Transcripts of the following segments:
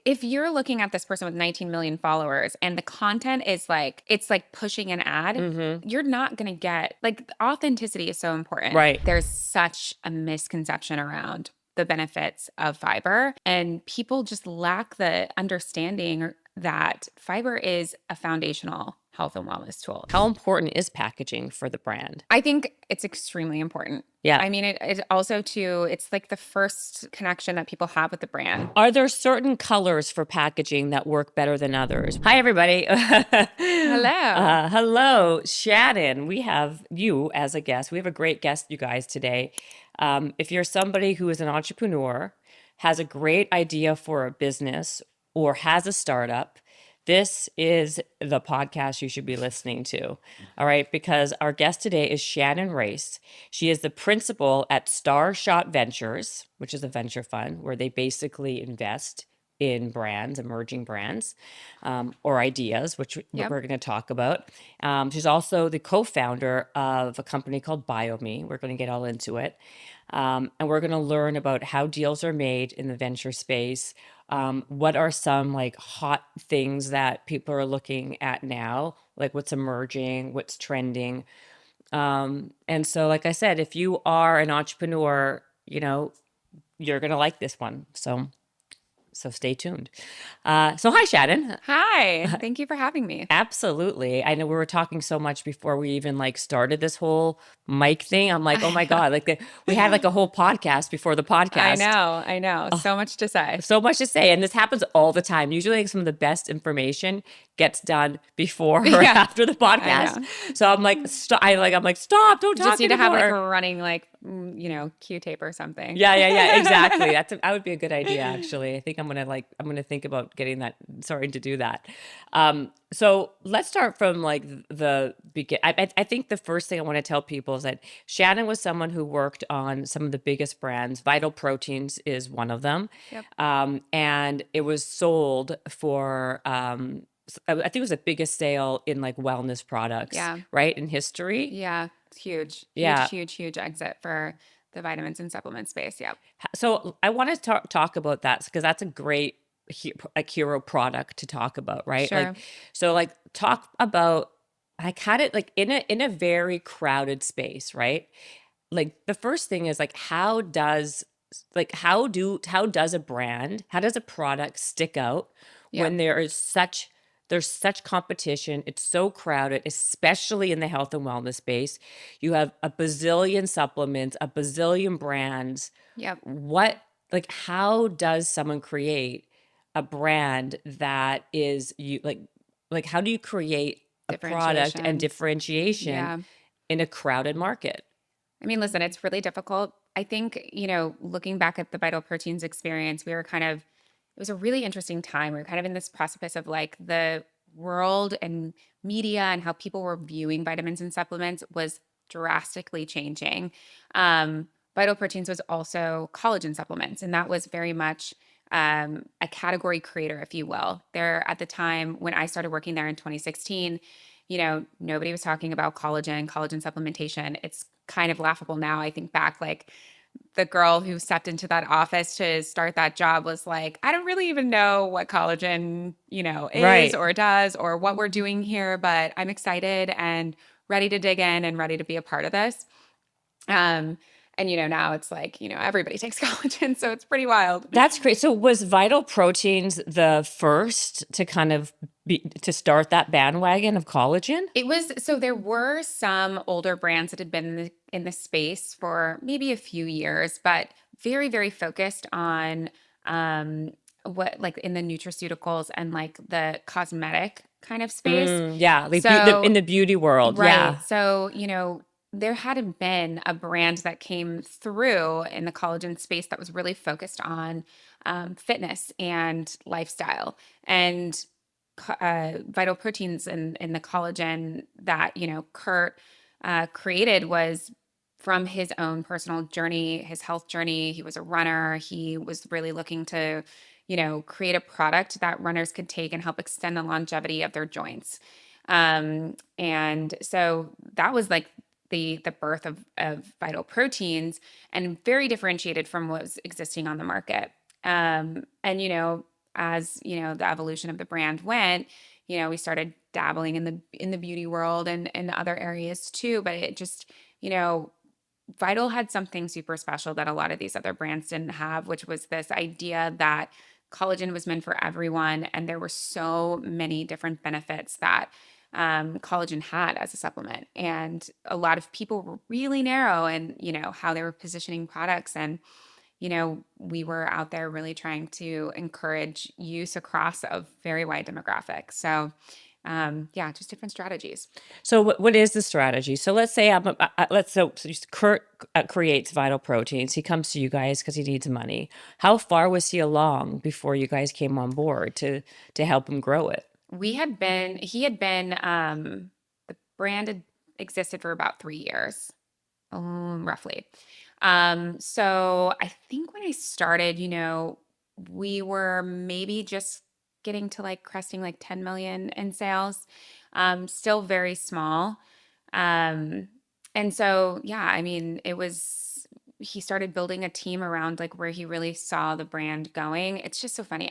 if you're looking at this person with 19 million followers and the content is like, it's like pushing an ad, you're not going to get, like, authenticity is so important. Right. There's such a misconception around the benefits of fiber, and people just lack the understanding that fiber is a foundational health and wellness tool. How important is packaging for the brand? I think it's extremely important. Yeah. I mean, it also too, it's like the first connection that people have with the brand. Are there certain colors for packaging that work better than others? Hi, everybody. Hello. Hello, Shannon. We have you as a guest. We have a great guest, you guys, today. If you're somebody who is an entrepreneur, has a great idea for a business, or has a startup, this is the podcast you should be listening to. All right, because our guest today is Shannon Race. She is the principal at Starshot Ventures, which is a venture fund where they basically invest in brands, emerging brands, or ideas, which we're going to talk about. She's also the co-founder of a company called BioMe. We're going to get all into it. And we're going to learn about how deals are made in the venture space. What are some like hot things that people are looking at now? Like what's emerging, what's trending. And so, like I said, if you are an entrepreneur, you know, you're going to like this one. So stay tuned. So hi, Shannon. Hi. Thank you for having me. Absolutely. I know we were talking so much before we even like started this whole mic thing. I'm like, oh my God, like we had like a whole podcast before the podcast. I know. So much to say. So much to say. And this happens all the time. Usually like, some of the best information gets done before or after the podcast. So I'm like, I'm like, stop, don't talk Just need anymore. to have like a running, like, you know, Q-tape or something. Yeah, exactly. That would be a good idea, actually. I think I'm gonna think about getting that, starting to do that. So let's start from like the begin. I think the first thing I want to tell people is that Shannon was someone who worked on some of the biggest brands. Vital Proteins is one of them. Yep. And it was sold for, I think it was the biggest sale in like wellness products, right, in history. Yeah, it's huge. Yeah. Huge exit for the vitamins and supplement space. Yeah. So I want to talk about that because that's a great hero product to talk about, right? Sure. Like talk about like how did like in a very crowded space, right? Like the first thing is like how does a brand, how does a product stick out when there's such competition? It's so crowded, especially in the health and wellness space. You have a bazillion supplements, a bazillion brands. Yep. How does someone create a brand that is how do you create a product and differentiation in a crowded market? I mean, listen, it's really difficult. I think, you know, looking back at the Vital Proteins experience, it was a really interesting time. We were kind of in this precipice of like the world and media and how people were viewing vitamins and supplements was drastically changing. Vital Proteins was also collagen supplements, and that was very much a category creator, if you will. There at the time when I started working there in 2016, you know, nobody was talking about collagen supplementation. It's kind of laughable now. I think back, like the girl who stepped into that office to start that job was like, I don't really even know what collagen, you know, is or does or what we're doing here, but I'm excited and ready to dig in and ready to be a part of this. And, you know, now it's like, you know, everybody takes collagen, so it's pretty wild. That's great. So was Vital Proteins the first to kind of to start that bandwagon of collagen? It was. So there were some older brands that had been in the space for maybe a few years, but very, very focused on what like in the nutraceuticals and like the cosmetic kind of space. In the beauty world. Right. Yeah. So, you know, there hadn't been a brand that came through in the collagen space that was really focused on fitness and lifestyle. And Vital Proteins and the collagen that, you know, Kurt created was from his own personal journey, his health journey. He was a runner. He was really looking to, you know, create a product that runners could take and help extend the longevity of their joints. And so that was like the birth of Vital Proteins, and very differentiated from what was existing on the market. And, you know, as, the evolution of the brand went, we started dabbling in the beauty world and other areas too. But it just, Vital had something super special that a lot of these other brands didn't have, which was this idea that collagen was meant for everyone. And there were so many different benefits that collagen had as a supplement. And a lot of people were really narrow in, how they were positioning products. And, we were out there really trying to encourage use across a very wide demographic. So, yeah, just different strategies. So what is the strategy? So let's say so Kurt creates Vital Proteins. He comes to you guys because he needs money. How far was he along before you guys came on board to help him grow it? He had been, the brand had existed for about 3 years, roughly. So I think when I started, we were maybe just getting to like cresting like 10 million in sales, still very small. Um, and so, yeah, I mean, he started building a team around like where he really saw the brand going. It's just so funny.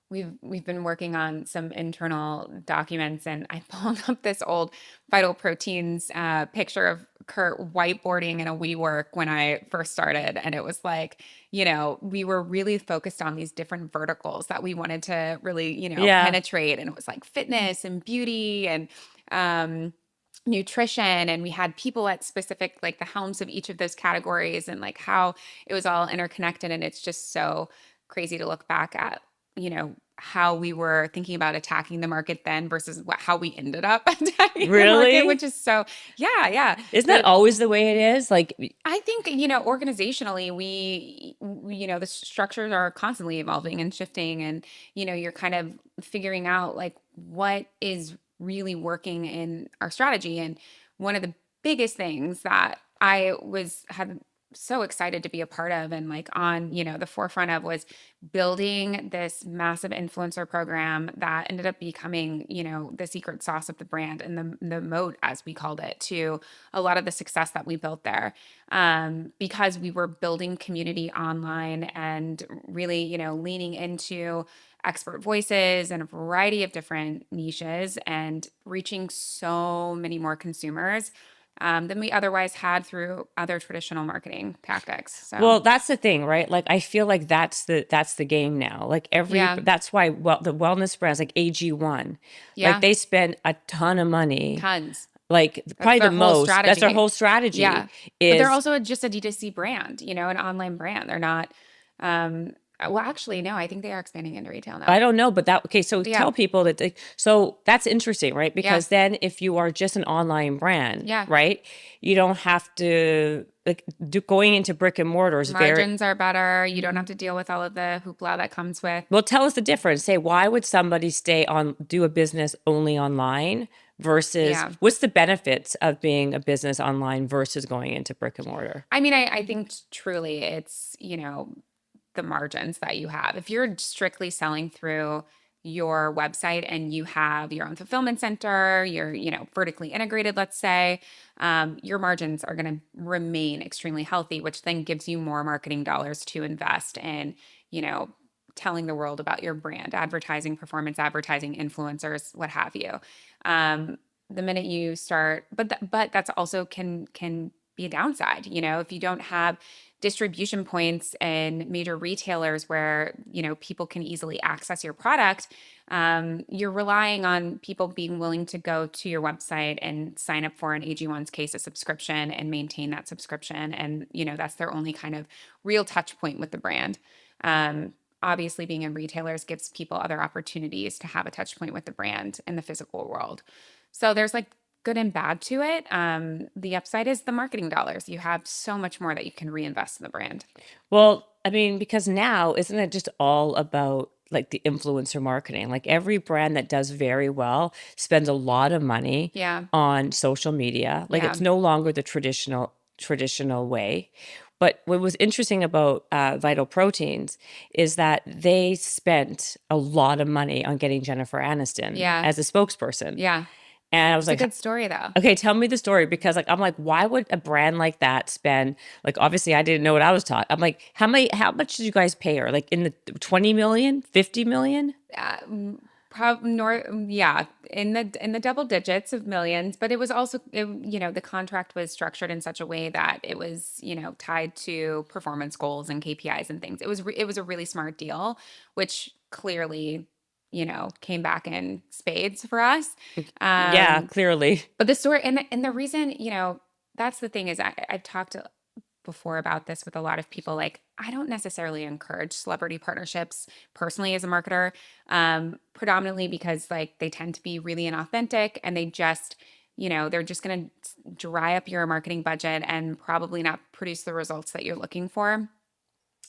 We've been working on some internal documents, and I pulled up this old Vital Proteins picture of Kurt whiteboarding in a WeWork when I first started, and it was like, we were really focused on these different verticals that we wanted to really, Yeah. penetrate, and it was like fitness and beauty and nutrition, and we had people at specific like the helms of each of those categories, and like how it was all interconnected. And it's just so crazy to look back at how we were thinking about attacking the market then versus how we ended up attacking the Really? market, which is so, yeah. Isn't that always the way it is? Like, I think, organizationally, the structures are constantly evolving and shifting, and, you're kind of figuring out like what is really working in our strategy. And one of the biggest things that had so excited to be a part of and like on, the forefront of was building this massive influencer program that ended up becoming, the secret sauce of the brand and the moat, as we called it, to a lot of the success that we built there. Because we were building community online and really, leaning into expert voices and a variety of different niches and reaching so many more consumers than we otherwise had through other traditional marketing tactics. So, well, that's the thing, right? Like, I feel like that's the game now. Like Yeah. that's why the wellness brands like AG1, Yeah. like they spend a ton of money. Tons. Like probably their the whole most. That's their strategy. whole strategy. Yeah. But Is they're also just a D2C brand, an online brand. They're not, well, actually, no, I think they are expanding into retail now. I don't know, but okay. So Yeah. tell people that. So that's interesting, right? Because Yeah. then if you are just an online brand, Yeah. right, you don't have to going into brick and mortar is very. Margins are better. You don't have to deal with all of the hoopla that comes with. Well, tell us the difference. Say, why would somebody do a business only online versus Yeah. what's the benefits of being a business online versus going into brick and mortar? I mean, I think truly it's, the margins that you have. If you're strictly selling through your website and you have your own fulfillment center, you're, vertically integrated, let's say, your margins are going to remain extremely healthy, which then gives you more marketing dollars to invest in, telling the world about your brand, advertising, performance advertising, influencers, what have you. The minute you start, but that's also can be a downside, if you don't have distribution points and major retailers where, people can easily access your product, you're relying on people being willing to go to your website and sign up for an AG1's case of subscription and maintain that subscription. And, that's their only kind of real touch point with the brand. Obviously, being in retailers gives people other opportunities to have a touch point with the brand in the physical world. So there's like good and bad to it. The upside is the marketing dollars. You have so much more that you can reinvest in the brand. Well, I mean, because now isn't it just all about like the influencer marketing? Like every brand that does very well spends a lot of money Yeah. on social media. Like Yeah. it's no longer the traditional way. But what was interesting about Vital Proteins is that they spent a lot of money on getting Jennifer Aniston Yeah. as a spokesperson. Yeah. And I was It's a like, good story though. okay, tell me the story, because like I'm like, why would a brand like that spend, like, obviously I didn't know what I was talking. I'm like, how much did you guys pay her? Like in the 20 million, 50 million? Yeah, in the double digits of millions, but it was also the contract was structured in such a way that it was tied to performance goals and KPIs and things. It was a really smart deal, which clearly came back in spades for us. Yeah, Um, clearly. but the story and the reason that's the thing is I've talked before about this with a lot of people. Like, I don't necessarily encourage celebrity partnerships personally as a marketer, predominantly because like they tend to be really inauthentic and they just, they're just going to dry up your marketing budget and probably not produce the results that you're looking for.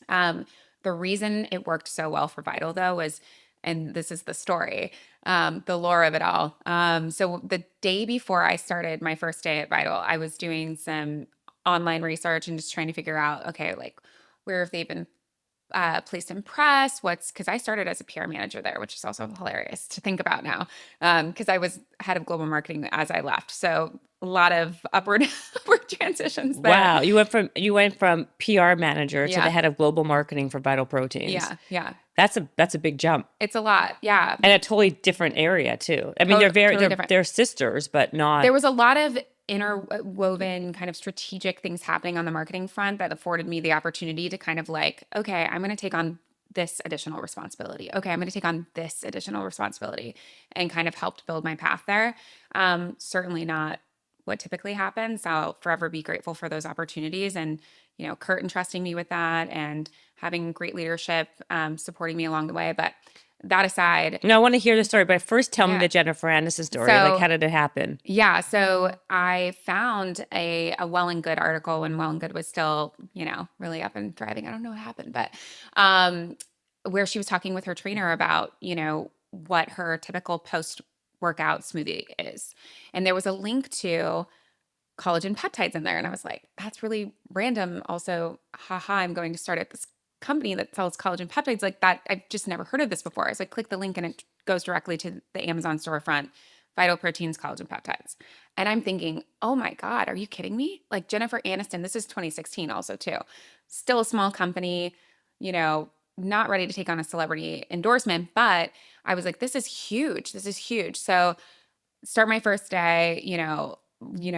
Um, the reason it worked so well for Vital though was, and this is the story, the lore of it all. So the day before I started my first day at Vital, I was doing some online research and just trying to figure out, okay, like where have they been placed in press? Because I started as a PR manager there, which is also hilarious to think about now. Because I was head of global marketing as I left, so a lot of upward upward transitions there. Wow, you went from PR manager to the Yeah, head of global marketing for Vital Proteins. yeah. That's a big jump. It's a lot. Yeah. And a totally different area too. I mean, Totally different. they're sisters, but There not. was a lot of interwoven kind of strategic things happening on the marketing front that afforded me the opportunity to kind of like, okay, I'm going to take on this additional responsibility. Okay, I'm going to take on this additional responsibility and kind of helped build my path there. Certainly not what typically happens. I'll forever be grateful for those opportunities and, Kurt entrusting me with that and having great leadership supporting me along the way. But that aside, No, I want to hear the story, but first tell me yeah. the Jennifer Aniston story. Like, So how did it happen? yeah, so I found a Well and Good article when Well and Good was still, really up and thriving. I don't know what happened, but um, where she was talking with her trainer about, what her typical post workout smoothie is. And there was a link to collagen peptides in there. And I was like, that's really random. Also, haha, I'm going to start at this company that sells collagen peptides like that. I've just never heard of this before. So I click the link and it goes directly to the Amazon storefront, Vital Proteins collagen peptides. And I'm thinking, oh my God, are you kidding me? Like Jennifer Aniston, this is 2016 also too. Still a small company, not ready to take on a celebrity endorsement, but I was like, this is huge. This is huge. So start my first day,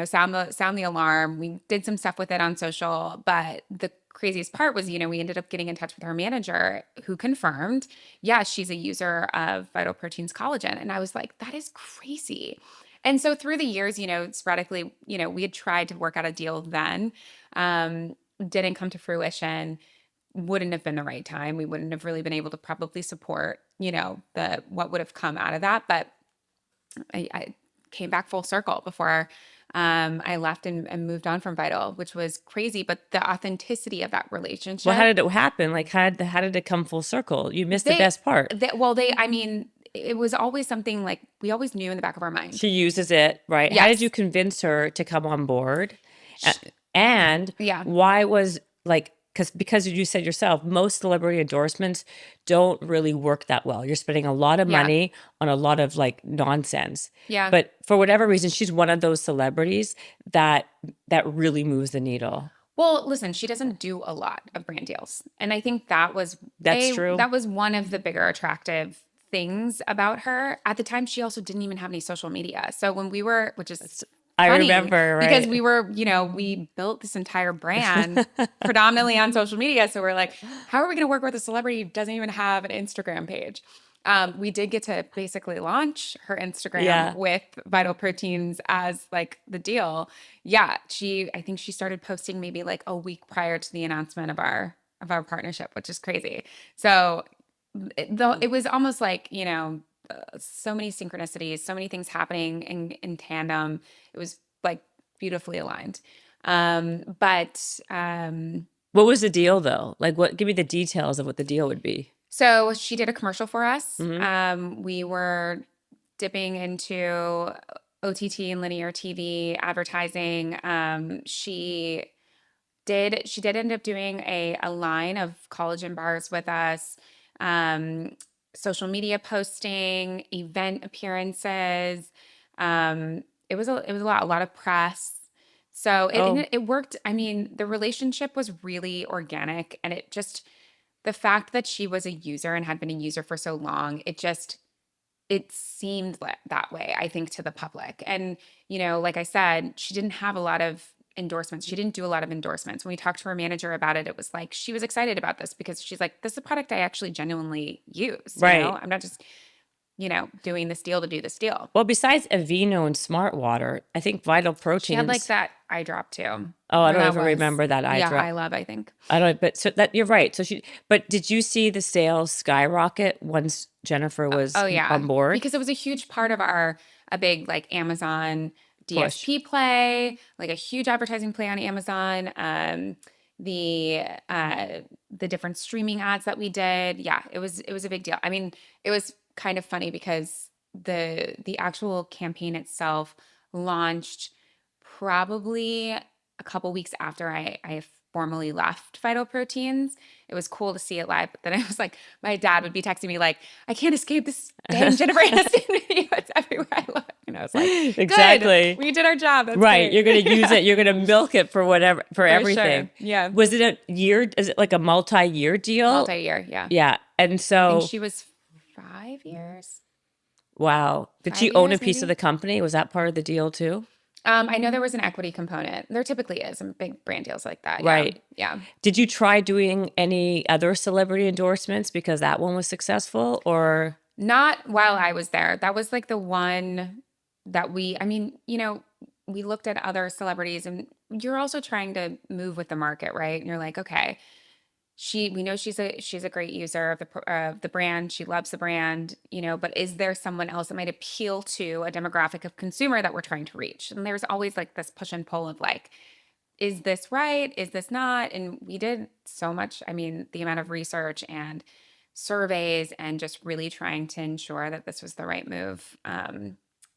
sound the alarm. We did some stuff with it on social, but the craziest part was, we ended up getting in touch with her manager who confirmed, yeah, she's a user of Vital Proteins collagen. And I was like, that is crazy. And so through the years, sporadically, we had tried to work out a deal then, didn't come to fruition, wouldn't have been the right time. We wouldn't have really been able to probably support, the what would have come out of that. But I came back full circle before I left and moved on from Vital, which was crazy. But the authenticity of that Well, how relationship, did it happen? Like, how did it come full circle? You missed the they, best part. I mean, it was always something like we always knew in the back of our mind. She uses it, right? How did you Yes. convince her to come on board? A- And Yeah. why was like, because you said yourself, most celebrity endorsements don't really work that well. You're spending a lot of Yeah. money on a lot of like nonsense. Yeah. But for whatever reason, she's one of those celebrities that really moves the needle. Well, listen, she doesn't do a lot of brand deals. And I think that was That's true. one of the bigger attractive things about her. At the time, she also didn't even have any social media. So when we were, which is I funny remember, because right? we were, we built this entire brand predominantly on social media. So we're like, how are we going to work with a celebrity who doesn't even have an Instagram page? We did get to basically launch her Instagram Yeah. with Vital Proteins as like the deal. Yeah, I think she started posting maybe like a week prior to the announcement of our partnership, which is crazy. So though it was almost like, so many synchronicities, so many things happening in tandem. It was like beautifully aligned. But What was the deal though? Like, give me the details of what the deal would be. so she did a commercial for us. Hmm. We were dipping into OTT and linear TV advertising. She did end up doing a line of collagen bars with us, um, social media posting, event appearances. It was a lot of press. So Oh, it worked. I mean, the relationship was really organic, and it just the fact that she was a user and had been a user for so long, it seemed that way, I think, to the public. And, like I said, she didn't have a lot of endorsements. She didn't do a lot of endorsements. When we talked to her manager about it, it was like she was excited about this because she's like, this is a product I actually genuinely use. right. I'm not just, doing this deal to do this deal. Well, besides Aveeno and Smart Water, I think Vital She had like Proteins. that eye drop too. Oh, I Or don't that even was, remember that eye yeah, I drop. love, I think. I don't, but so that you're right. So but did you see the sales skyrocket once Jennifer was Oh yeah, on board? because it was a huge part of a big like Amazon Push. DSP play, like a huge advertising play on Amazon. The uh, the different streaming ads that we did, yeah, it was a big deal. I mean, it was kind of funny because the actual campaign itself launched probably a couple weeks after I formally left Vital Proteins. It was cool to see it live, but then I was like, my dad would be texting me like, I can't escape this dang Jennifer Aniston video. It's everywhere I look. And I was like, good, Exactly. we did our job. That's Right. great. You're going to use it. You're going to milk it for whatever, for For everything. sure. Yeah. Was it a year? Is it like a multi-year deal? Multi-year. Yeah. Yeah. And I think so, she was 5 years, wow. Did she five own a years piece of maybe. the company? Was that part of the deal too? I know there was an equity component. There typically is in big brand deals like that. Yeah. Right. Yeah. Did you try doing any other celebrity endorsements because that one was successful or? Not while I was there. That was like the one that I mean, we looked at other celebrities and you're also trying to move with the market, right? And you're like, okay, we know she's a great user of the brand. She loves the brand, but is there someone else that might appeal to a demographic of consumer that we're trying to reach? And there's always like this push and pull of like, is this right? Is this not? And we did so much. I mean, the amount of research and surveys and just really trying to ensure that this was the right move.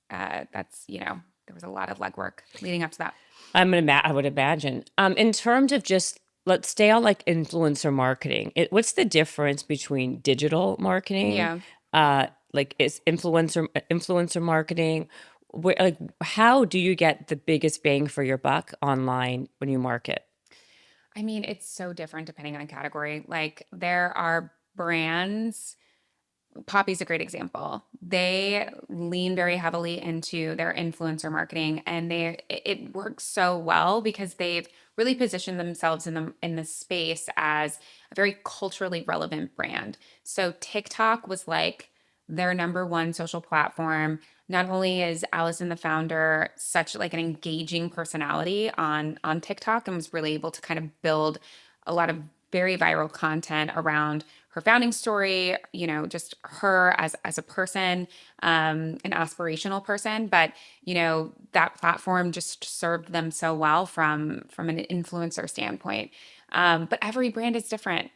There was a lot of legwork leading up to that. I would imagine. In terms of just let's stay on like influencer marketing. What's the difference between digital marketing, Yeah. like is influencer marketing? Like, how do you get the biggest bang for your buck online when you market? I mean, it's so different depending on category. Like, there are brands. Poppy's a great example. They lean very heavily into their influencer marketing and it works so well because they've really positioned themselves in the space as a very culturally relevant brand. So TikTok was like their number one social platform. Not only is Allison the founder such like an engaging personality on TikTok and was really able to kind of build a lot of very viral content around her founding story, just her as a person, an aspirational person. But, that platform just served them so well from an influencer standpoint. But every brand is different.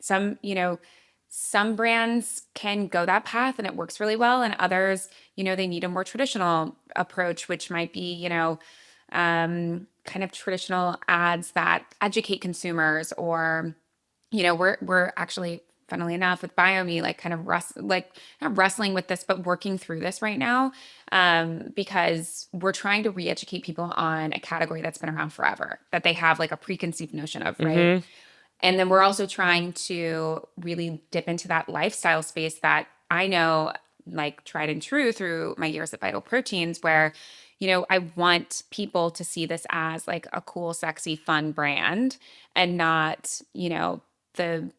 Some brands can go that path and it works really well. And others, they need a more traditional approach, which might be, kind of traditional ads that educate consumers or we're actually, funnily enough, with BioMe, like kind of like not wrestling with this, but working through this right now, because we're trying to re-educate people on a category that's been around forever, that they have like a preconceived notion of, right? Hmm. And then we're also trying to really dip into that lifestyle space that I know, like tried and true through my years at Vital Proteins, where, I want people to see this as like a cool, sexy, fun brand and not, the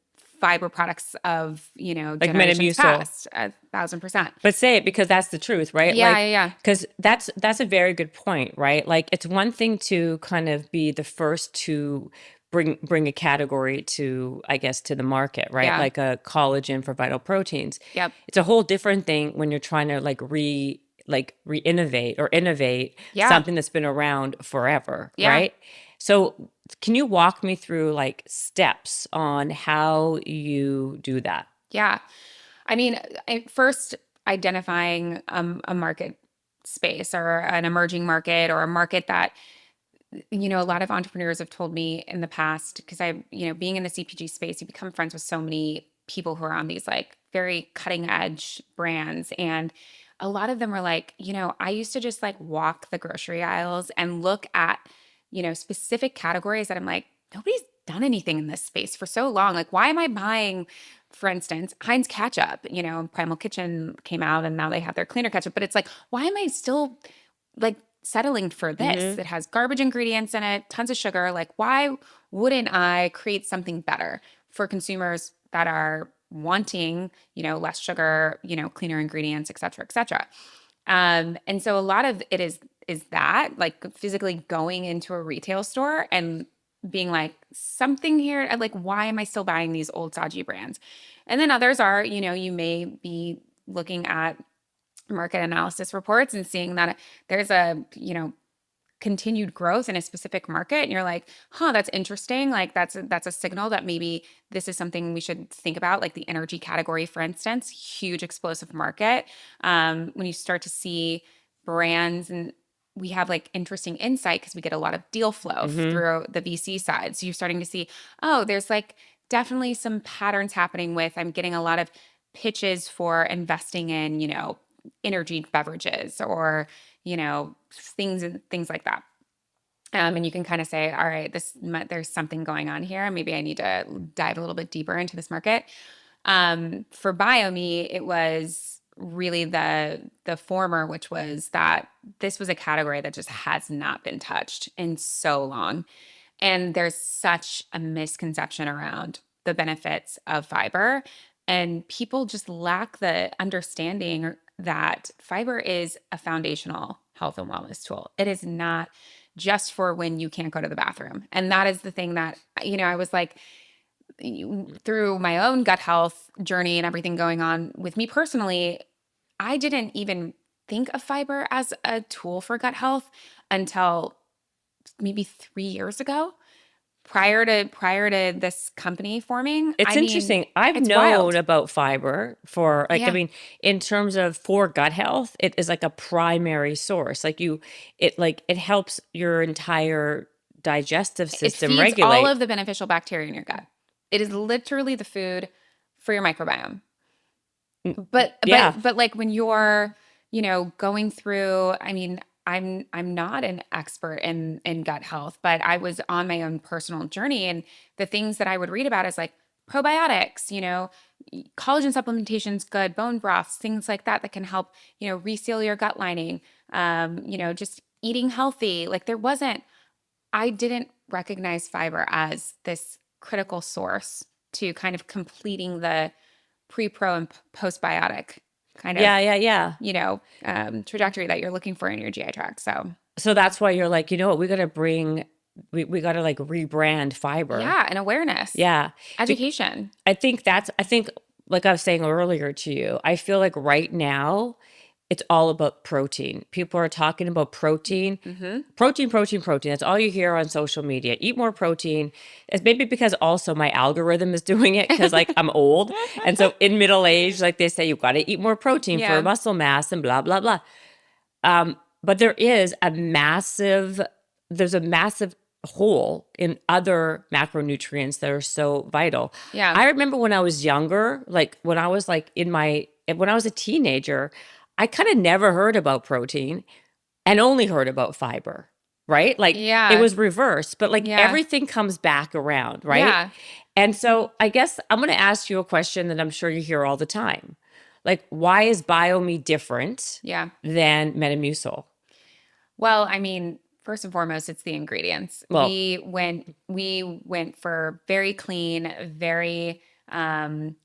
fiber products of, Like generations Metamucil. past, 1,000%. But say it because that's the truth, right? Yeah, Like, yeah, yeah. because that's a very good point, right? Like, it's one thing to kind of be the first to bring a category to, I guess, to the market, right? Yeah. Like a collagen for Vital Proteins. Yep. It's a whole different thing when you're trying to re-innovate or innovate Yeah. something that's been around forever, Yeah. right? So, can you walk me through like steps on how you do that? Yeah. I mean, first identifying a market space or an emerging market or a market that, a lot of entrepreneurs have told me in the past, because being in the CPG space, you become friends with so many people who are on these like very cutting edge brands. And a lot of them were like, I used to just like walk the grocery aisles and look at, specific categories that I'm like, nobody's done anything in this space for so long. Like, why am I buying, for instance, Heinz ketchup? Primal Kitchen came out and now they have their cleaner ketchup, but it's like, why am I still like settling for this? Mm-hmm. It has garbage ingredients in it, tons of sugar. Like, why wouldn't I create something better for consumers that are wanting, less sugar, cleaner ingredients, et cetera, et cetera. And so a lot of it is that like physically going into a retail store and being like something here, like why am I still buying these old stodgy brands? And then others are, you may be looking at market analysis reports and seeing that there's a, continued growth in a specific market and you're like, that's interesting. Like that's a signal that maybe this is something we should think about, like the energy category, for instance, huge explosive market. When you start to see brands, and we have like interesting insight because we get a lot of deal flow Mm-hmm. through the VC side. So you're starting to see, there's like definitely some patterns happening with, I'm getting a lot of pitches for investing in, energy beverages or things like that. And you can kind of say, all right, there's something going on here. Maybe I need to dive a little bit deeper into this market. For BioMe, it was really the former, which was that this was a category that just has not been touched in so long. And there's such a misconception around the benefits of fiber. And people just lack the understanding that fiber is a foundational health and wellness tool. It is not just for when you can't go to the bathroom. And that is the thing that, I was like, through my own gut health journey and everything going on with me personally, I didn't even think of fiber as a tool for gut health until maybe 3 years ago. Prior to this company forming, It's I mean, interesting. I've it's known wild. about fiber for like, I Yeah. mean, in terms of for gut health, it is like a primary source. It helps your entire digestive It system feeds all regulate. of the beneficial bacteria in your gut. It is literally the food for your microbiome. Mm, But Yeah. but but like when you're, going through, I mean, I'm not an expert in gut health, but I was on my own personal journey and the things that I would read about is like probiotics, collagen supplementation's good, bone broths, things like that can help, reseal your gut lining. Just eating healthy. Like I didn't recognize fiber as this critical source to kind of completing the pre, pro, and postbiotic kind of, Yeah, yeah, yeah. trajectory that you're looking for in your GI tract. So, So that's why you're like, you know what, we got to like rebrand fiber. yeah, and awareness, Yeah. Be- education. I think, like I was saying earlier to you, I feel like right now it's all about protein. People are talking about protein, Mm-hmm. protein, protein, protein. That's all you hear on social media. Eat more protein. It's maybe because also my algorithm is doing it because like I'm old. And so in middle age, like they say, you've got to eat more protein for Yeah. muscle mass and blah, blah, blah. But there's a massive hole in other macronutrients that are so vital. Yeah. I remember when I was younger, like when I was like when I was a teenager, I kind of never heard about protein and only heard about fiber, right? Like it Yeah. was reversed, but like Yeah. everything comes back around, right? Yeah. And so I guess I'm going to ask you a question that I'm sure you hear all the time. Like, why is BioMe different Yeah. than Metamucil? Well, I mean, first and foremost, it's the ingredients. Well, We went for very clean, very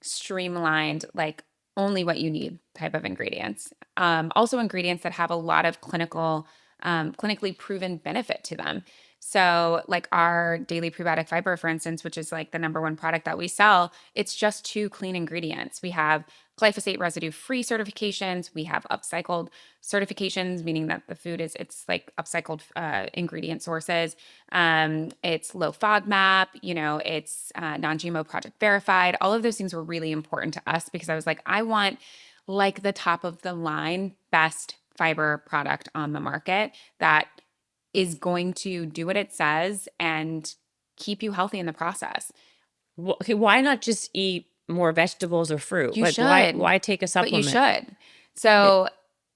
streamlined, like only what you need type of ingredients. Also ingredients that have a lot of clinically proven benefit to them. So, like our daily prebiotic fiber, for instance, which is like the number one product that we sell, it's just two clean ingredients. We have glyphosate residue free certifications. We have upcycled certifications, meaning that the food it's like upcycled ingredient sources. It's low FODMAP, it's non-GMO project verified. All of those things were really important to us because I was like, I want like the top of the line best fiber product on the market that is going to do what it says and keep you healthy in the process. okay, why not just eat more vegetables or fruit? You Like, should, why take a but you supplement? should. It, So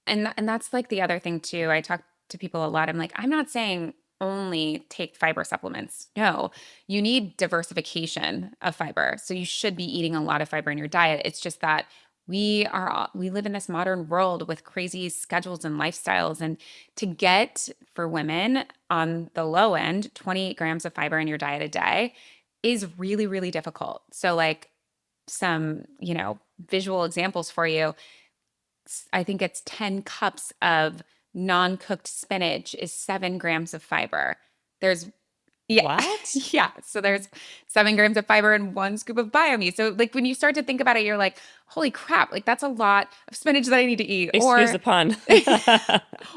And that's like the other thing too. I talk to people a lot. I'm like, I'm not saying only take fiber supplements. No, you need diversification of fiber. So you should be eating a lot of fiber in your diet. It's just that we live in this modern world with crazy schedules and lifestyles, and to get, for women on the low end, 28 grams of fiber in your diet a day is really, really difficult. So like some, visual examples for you. I think it's 10 cups of non-cooked spinach is 7 grams of fiber. There's yeah. What? Yeah. So there's 7 grams of fiber in one scoop of BioMe. So like when you start to think about it, you're like, holy crap, like that's a lot of spinach that I need to eat. Excuse the pun.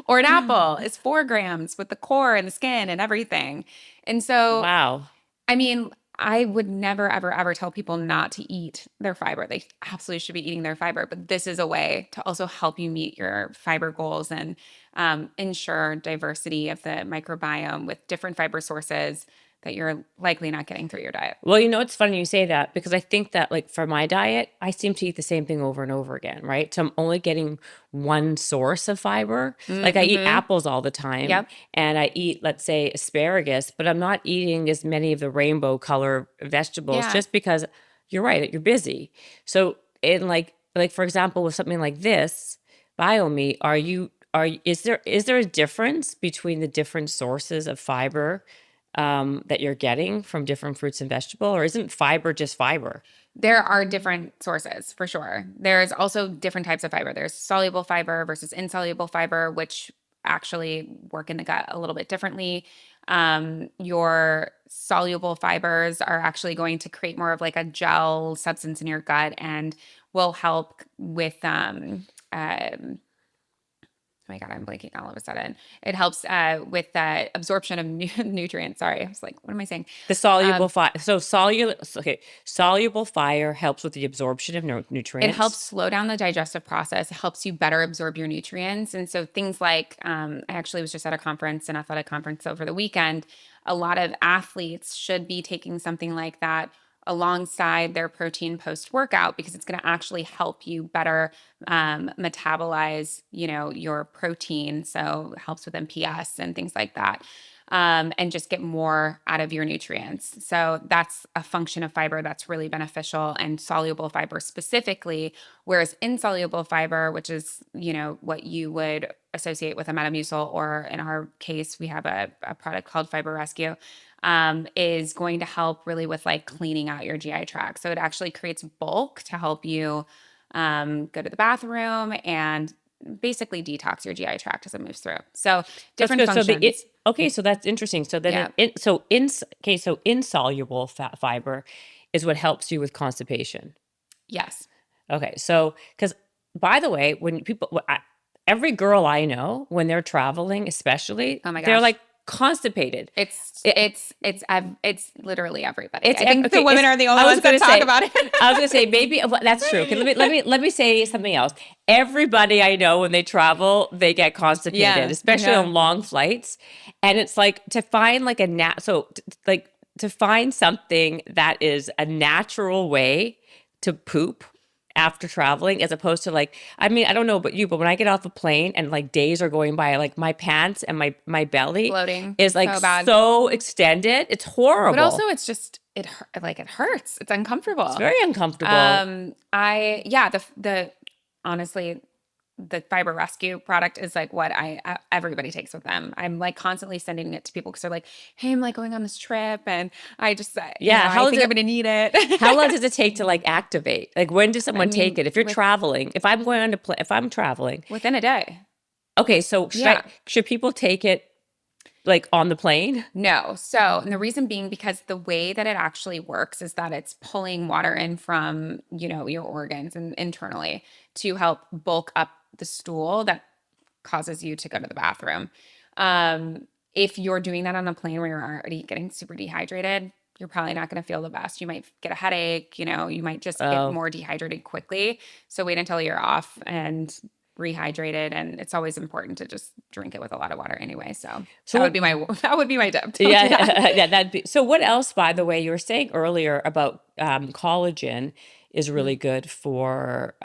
Or an apple is 4 grams with the core and the skin and everything. And so Wow. I mean, I would never, ever, ever tell people not to eat their fiber. They absolutely should be eating their fiber, but this is a way to also help you meet your fiber goals and ensure diversity of the microbiome with different fiber sources that you're likely not getting through your diet. Well, it's funny you say that because I think that like for my diet, I seem to eat the same thing over and over again, right? So I'm only getting one source of fiber. Like I eat apples all the time Yep. and I eat, let's say, asparagus, but I'm not eating as many of the rainbow color vegetables Yeah. just because you're right, you're busy. So in like for example, with something like this, BioMe, is there a difference between the different sources of fiber that you're getting from different fruits and vegetable, or isn't fiber just fiber? There are different sources for sure. There's also different types of fiber. There's soluble fiber versus insoluble fiber, which actually work in the gut a little bit differently. Your soluble fibers are actually going to create more of like a gel substance in your gut and will help with oh my God, I'm blanking all of a sudden. It helps with absorption of nutrients. Sorry, I was like, what am I saying? The soluble fire. So soluble fire helps with the absorption of It nutrients. helps slow down the digestive process. It helps you better absorb your nutrients. And so things like, I actually was just at an athletic conference over the weekend. A lot of athletes should be taking something like that alongside their protein post workout because it's going to actually help you better metabolize, your protein. So it helps with MPS and things like that. And just get more out of your nutrients. So that's a function of fiber that's really beneficial, and soluble fiber specifically, whereas insoluble fiber, which is, what you would associate with a Metamucil, or in our case, we have a product called Fiber Rescue, is going to help really with like cleaning out your GI tract. So it actually creates bulk to help you go to the bathroom and basically detox your GI tract as it moves through. So different That's good. functions. Okay, so that's interesting. So then Yeah. so insoluble fat fiber is what helps you with constipation. Yes. Okay, so because by the way, every girl I know when they're traveling, especially, Oh my they're gosh. like constipated. It's literally everybody. It's I think okay, the women are the only I was ones that gonna talk say, about it. I was gonna say maybe that's true. Okay, let me say something else. Everybody I know when they travel, they get constipated, Yeah, especially yeah. on long flights. And it's like to find like to find something that is a natural way to poop after traveling, as opposed to like, I mean, I don't know about you, but when I get off a plane and like days are going by, like my pants and my belly Bloating. is like So bad. so extended. It's horrible. But also it's just it hurts. It's uncomfortable. It's very uncomfortable. The honestly, the Fiber Rescue product is like what everybody takes with them. I'm like constantly sending it to people because they're like, "Hey, I'm like going on this trip, and I just how I think I'm gonna need it." How long does it take to like activate? Like when does someone take it? If you're traveling, if I'm going on if I'm traveling within a day. Okay, so should people take it like on the plane? No. So, and the reason being because the way that it actually works is that it's pulling water in from, your organs and internally to help bulk up the stool that causes you to go to the bathroom. If you're doing that on a plane where you're already getting super dehydrated, you're probably not going to feel the best. You might get a headache, you might just get more dehydrated quickly. So wait until you're off and rehydrated, and it's always important to just drink it with a lot of water anyway. So that would be my tip. That'd be. So what else, by the way, you were saying earlier about collagen is really good for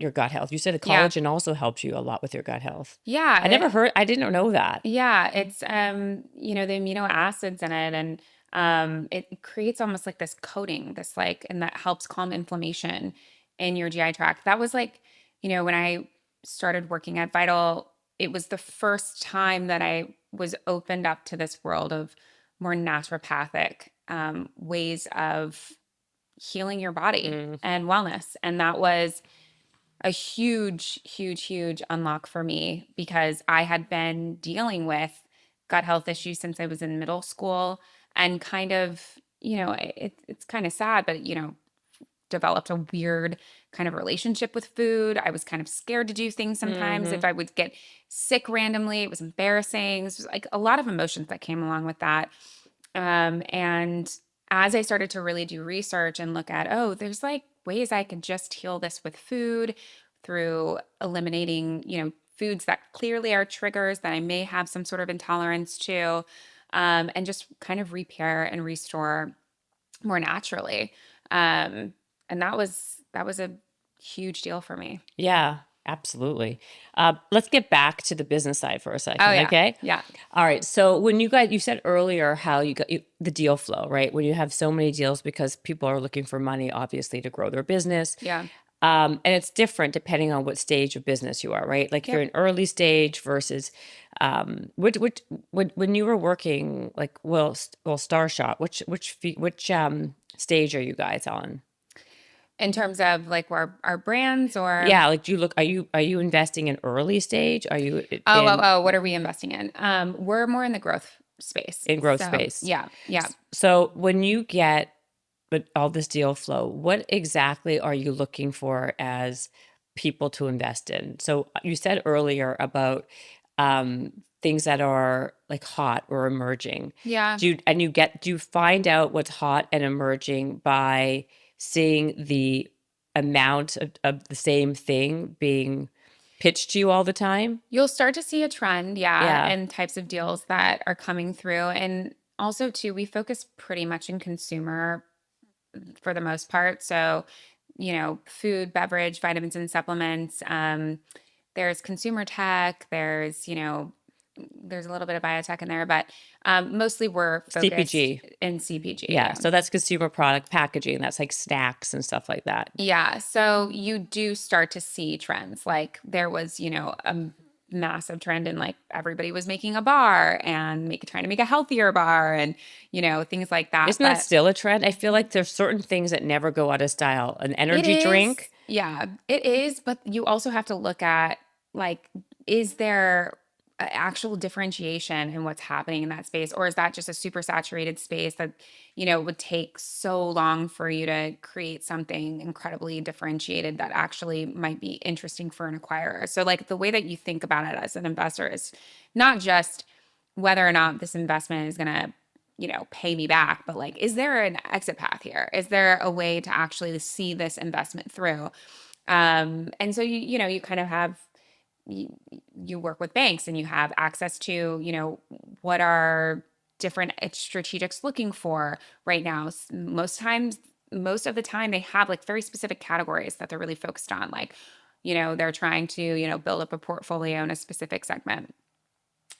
your gut health. You said the Yeah. collagen also helps you a lot with your gut health. Yeah. I didn't know that. Yeah, it's the amino acids in it, and it creates almost like this coating, this like, and that helps calm inflammation in your GI tract. That was like, when I started working at Vital, it was the first time that I was opened up to this world of more naturopathic ways of healing your body Mm. and wellness. And that was a huge, huge, huge unlock for me because I had been dealing with gut health issues since I was in middle school and kind of, it's kind of sad, but, developed a weird kind of relationship with food. I was kind of scared to do things sometimes. Hmm. If I would get sick randomly, it was embarrassing. It was like a lot of emotions that came along with that. And as I started to really do research and look at, oh, there's like ways I can just heal this with food through eliminating, foods that clearly are triggers that I may have some sort of intolerance to, and just kind of repair and restore more naturally. And that was a huge deal for me. Yeah, absolutely. Let's get back to the business side for a Oh second, yeah. okay? Yeah. All right. So when you said earlier how the deal flow, right? When you have so many deals because people are looking for money, obviously, to grow their business. Yeah. And it's different depending on what stage of business you are, right? Like if you're Yep. in early stage versus, when you were working like, Starshot, which stage are you guys on? In terms of like our brands or Yeah, like are you investing in early stage? Are you oh, what are we investing in? We're more in the growth space. in growth So space? yeah, yeah. So when you get all this deal flow, what exactly are you looking for as people to invest in? So you said earlier about things that are like hot or emerging. Yeah. Do you find out what's hot and emerging by seeing the amount of the same thing being pitched to you all the time? You'll start to see a trend, yeah, Yeah. and types of deals that are coming through. And also too, we focus pretty much in consumer for the most part. So, food, beverage, vitamins and supplements. There's consumer tech, there's a little bit of biotech in there, but mostly we're focused CPG. in CPG. Yeah. Yeah. So that's consumer product packaging. That's like snacks and stuff like that. Yeah. So you do start to see trends. Like there was, a massive trend in like everybody was making a bar and trying to make a healthier bar and, things like that. Isn't that But still a trend? I feel like there's certain things that never go out of style. An it energy is, drink. yeah, it is. But you also have to look at like, is there actual differentiation in what's happening in that space? Or is that just a super saturated space that, would take so long for you to create something incredibly differentiated that actually might be interesting for an acquirer? So, like, the way that you think about it as an investor is not just whether or not this investment is going to pay me back, but like, is there an exit path here? Is there a way to actually see this investment through? And so you kind of have you work with banks and you have access to, what are different strategics looking for right now. Most of the time they have like very specific categories that they're really focused on. Like, they're trying to, build up a portfolio in a specific segment.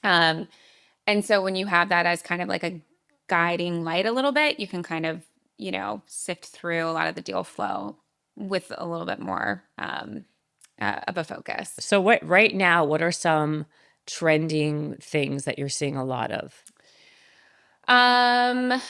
Um, and so when you have that as kind of like a guiding light a little bit, you can kind of, sift through a lot of the deal flow with a little bit more of a focus. So what are some trending things that you're seeing a lot of? Um,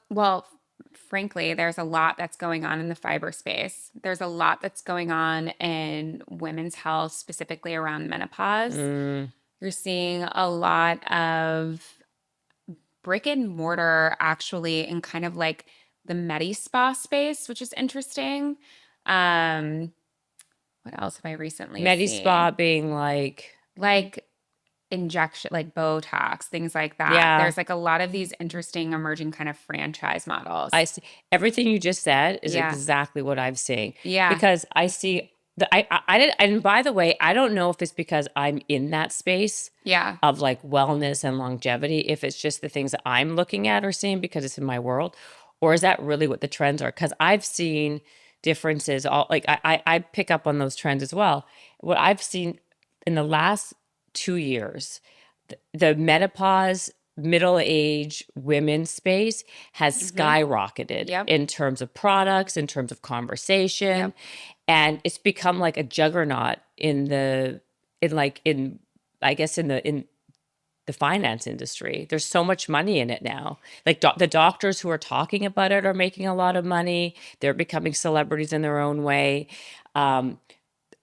well, frankly, there's a lot that's going on in the fiber space. There's a lot that's going on in women's health, specifically around menopause. Mm, You're seeing a lot of brick and mortar actually in kind of like the Medi spa space, which is interesting. Um, what else have I recently Medi spa seen? being like, Like injection, like Botox, things like that. yeah, There's like a lot of these interesting emerging kind of franchise I models. see. Everything you just said is Yeah. exactly what I'm seeing Yeah. because I see I did, and by the way, I don't know if it's because I'm in that space Yeah. of like wellness and longevity, if it's just the things that I'm looking at or seeing because it's in my world, or is that really what the trends are? Because I've seen differences. All like I pick up on those trends as well. What I've seen in the last 2 years, the menopause, middle age women space has Mm-hmm. skyrocketed Yep. in terms of products, in terms of conversation, Yep. and it's become like a juggernaut in I guess in the finance industry. There's so much money in it now. Like the doctors who are talking about it are making a lot of money. They're becoming celebrities in their own way. Um,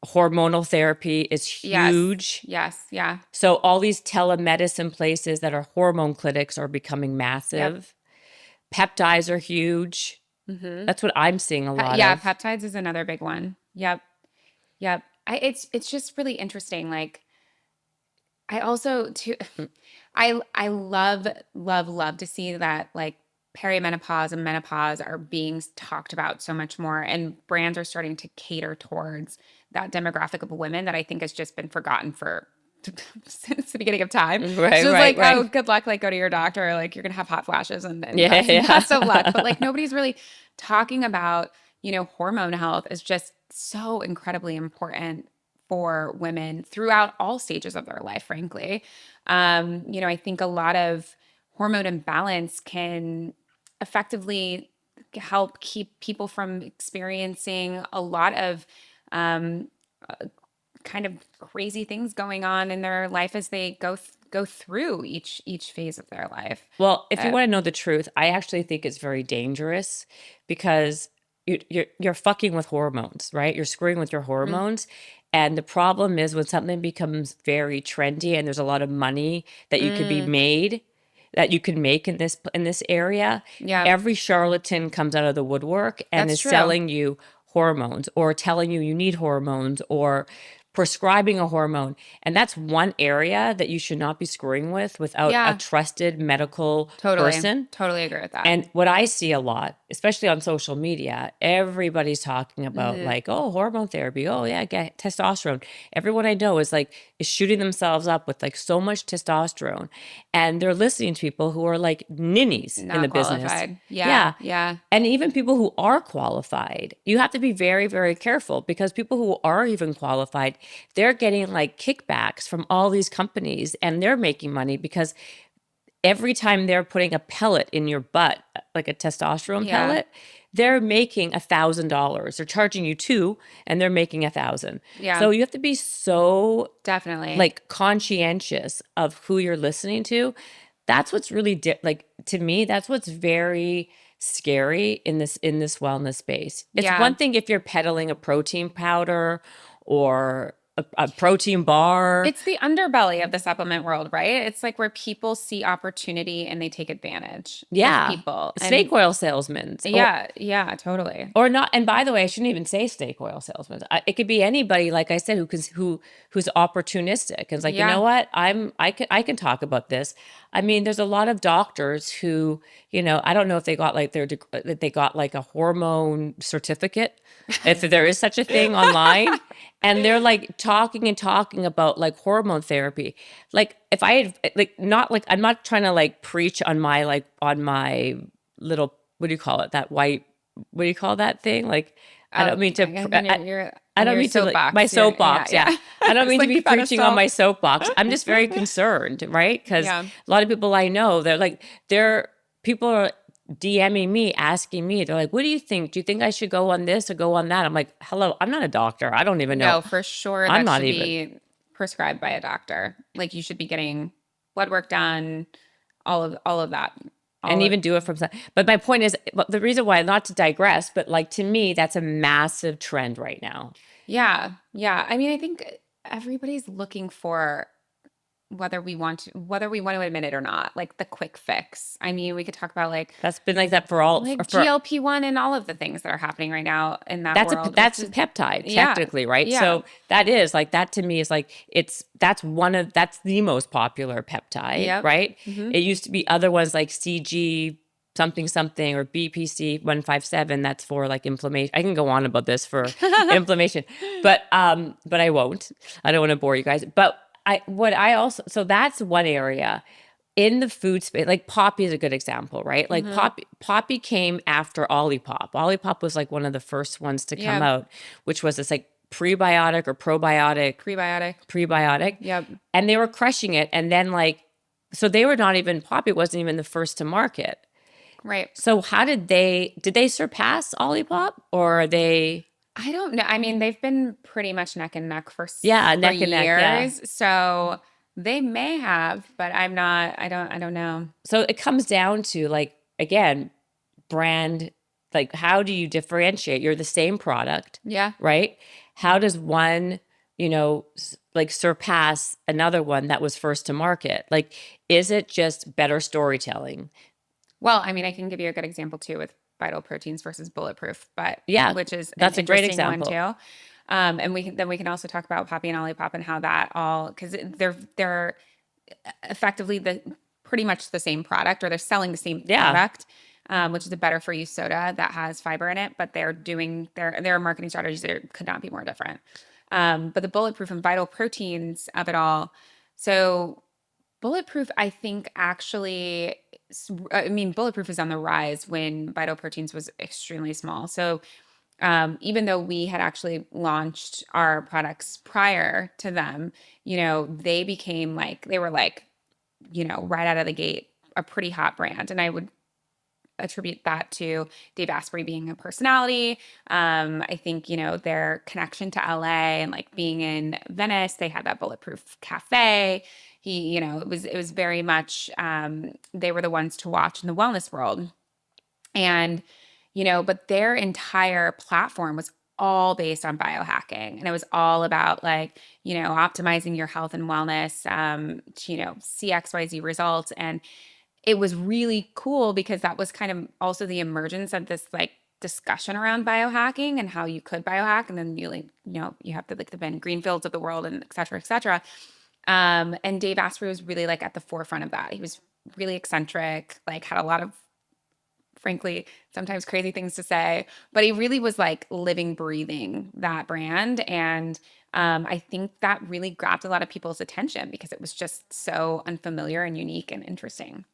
Hormonal therapy is Yes. huge. Yes. Yeah. So all these telemedicine places that are hormone clinics are becoming Yep. massive. Peptides are huge. Mm-hmm. That's what I'm seeing a lot Yeah. of. Peptides is another big one. Yep. Yep. It's just really interesting. Like I also too I love to see that like perimenopause and menopause are being talked about so much more and brands are starting to cater towards that demographic of women that I think has just been forgotten for since the beginning of time. It's Right, just right, like, oh, right. good luck, like go to your doctor, like you're gonna have hot flashes and Yeah, best of luck. But yeah. like nobody's really talking about, hormone health is just so incredibly important for women throughout all stages of their life, frankly. I think a lot of hormone imbalance can effectively help keep people from experiencing a lot of um, kind of crazy things going on in their life as they go through each phase of their life. Well, if you Uh, want to know the truth, I actually think it's very dangerous because you're fucking with hormones, right? You're screwing with your mhm. hormones. And the problem is when something becomes very trendy and there's a lot of money that you could be Mm, made, that you can make in this area, yeah, every charlatan comes out of the woodwork and that's is true. selling you hormones or telling you need hormones or prescribing a hormone. And that's one area that you should not be screwing with without a Yeah, trusted medical totally, person. totally agree with that. And what I see a lot, especially on social media, everybody's talking about Hmm. like, oh, hormone therapy. Oh, yeah, get testosterone. Everyone I know is shooting themselves up with like so much testosterone. And they're listening to people who are like ninnies in the Not business. qualified. Yeah, Yeah. yeah, And even people who are qualified, you have to be very, very careful because people who are even qualified, they're getting like kickbacks from all these companies and they're making money because every time they're putting a pellet in your butt, like a testosterone yeah, pellet, they're making $1,000. They're charging you two, and they're making 1,000. yeah, So you have to be so definitely. like conscientious of who you're listening to. That's what's really like to me. That's what's very scary in this wellness space. It's Yeah. one thing if you're peddling a protein powder or a protein bar. It's the underbelly of the supplement world, right? It's like where people see opportunity and they take advantage of Yeah, people. snake And oil salesmen yeah, yeah, totally. or not. And by the way, I shouldn't even say snake oil salesman. It could be anybody, like I said, who's opportunistic and is like, you know Yeah. what, I can talk about this. I mean, there's a lot of doctors who, I don't know if they got like that they got like a hormone certificate, if there is such a thing online, and they're like talking and talking about like hormone therapy. Like if I had like not like I'm not trying to like preach on my little, what do you call it, that white, what do you call that thing? Like, I don't Oh, mean to, on your I on don't your mean to like my soapbox. Yeah, soapbox. Yeah. yeah. I don't It's mean to be like preaching on pedestal. my soapbox. I'm just very concerned, right? Because Yeah. a lot of people I know, people are DMing me, asking me, they're like, what do you think? Do you think I should go on this or go on that? I'm like, hello, I'm not a doctor. I don't even know. No, for sure I'm that not should even. be prescribed by a doctor. Like you should be getting blood work done, all of that. And All of even do it from, but my point is, but the reason why, not to digress, but like to me, that's a massive trend right now. Yeah. Yeah. I mean, I think everybody's looking for whether we want to admit it or not, like the quick fix. I mean, we could talk about That's been like that for all, like for GLP-1 and all of the things that are happening right now in that that's a world, which that's a is peptide yeah. technically, right? Yeah. So that is like, that to me is like, that's the most popular peptide, Yep. right? Hmm. It used to be other ones like CG something something or BPC 157, that's for like inflammation. I can go on about this for inflammation, but I won't. I don't want to bore you guys. But I what I also, so that's one area. in the food space, like Poppy is a good example, right? Like Mm-hmm. Poppy came after Olipop. Olipop was like one of the first ones to come Yeah. out, which was this like prebiotic or probiotic Prebiotic. prebiotic, Yep. and they were crushing it. And then like, so they were not even Poppy wasn't even the first to market. Right. So how did they surpass Olipop or are they I don't know. I mean, they've been pretty much neck and neck yeah, for neck and neck, yeah. years, so they may have, but I'm not. I don't know. So it comes down to like again, brand like how do you differentiate? You're the same product, Yeah. right? How does one, like surpass another one that was first to market? Like is it just better storytelling? Well, I mean, I can give you a good example too with Vital Proteins versus Bulletproof, but Yeah, which is an that's a great interesting one example. too. And we can also talk about Poppy and Olipop and how that all because they're effectively the pretty much the same product, or they're selling the same Yeah. product, which is a better for you soda that has fiber in it, but they're doing their marketing strategies that could not be more different. But the Bulletproof and Vital Proteins of it all, so Bulletproof, I think actually, I mean, Bulletproof is on the rise when Vital Proteins was extremely small. So even though we had actually launched our products prior to them, they became like, they were like, right out of the gate, a pretty hot brand. And I would attribute that to Dave Asprey being a personality. I think, their connection to LA and like being in Venice, they had that bulletproof cafe. It was very much they were the ones to watch in the wellness world. And, but their entire platform was all based on biohacking. And it was all about like, optimizing your health and wellness, to, see XYZ results. And it was really cool because that was kind of also the emergence of this like discussion around biohacking and how you could biohack. And then you like, you have the like the Ben Greenfields of the world and et cetera, et cetera. And Dave Asprey was really like at the forefront of that. He was really eccentric, like had a lot of frankly, sometimes crazy things to say, but he really was like living, breathing that brand. And I think that really grabbed a lot of people's attention because it was just so unfamiliar and unique and interesting.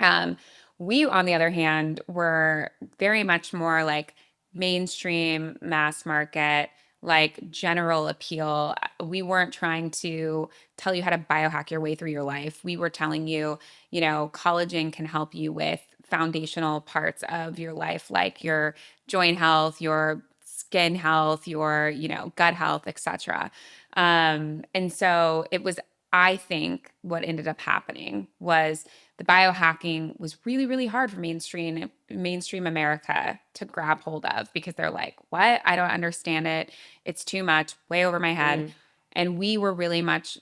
Um, we, on the other hand, were very much more like mainstream, mass market, like general appeal. We weren't trying to tell you how to biohack your way through your life. We were telling you, collagen can help you with foundational parts of your life, like your joint health, your skin health, your, gut health, etc. And so it was, I think, what ended up happening was the biohacking was really, really hard for mainstream America to grab hold of because they're like, what? I don't understand it. It's too much, way over my head. Mm. And we were very much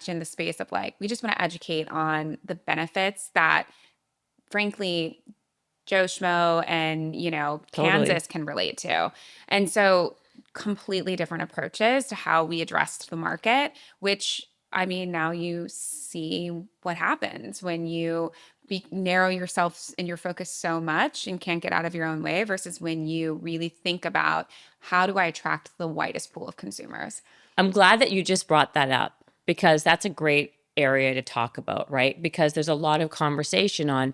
in the space of like, we just want to educate on the benefits that, frankly, Joe Schmo and, Totally. Kansas can relate to. And so completely different approaches to how we addressed the market, which I mean, now you see what happens when you narrow yourself and your focus so much and can't get out of your own way versus when you really think about how do I attract the widest pool of consumers? I'm glad that you just brought that up because that's a great area to talk about, right? Because there's a lot of conversation on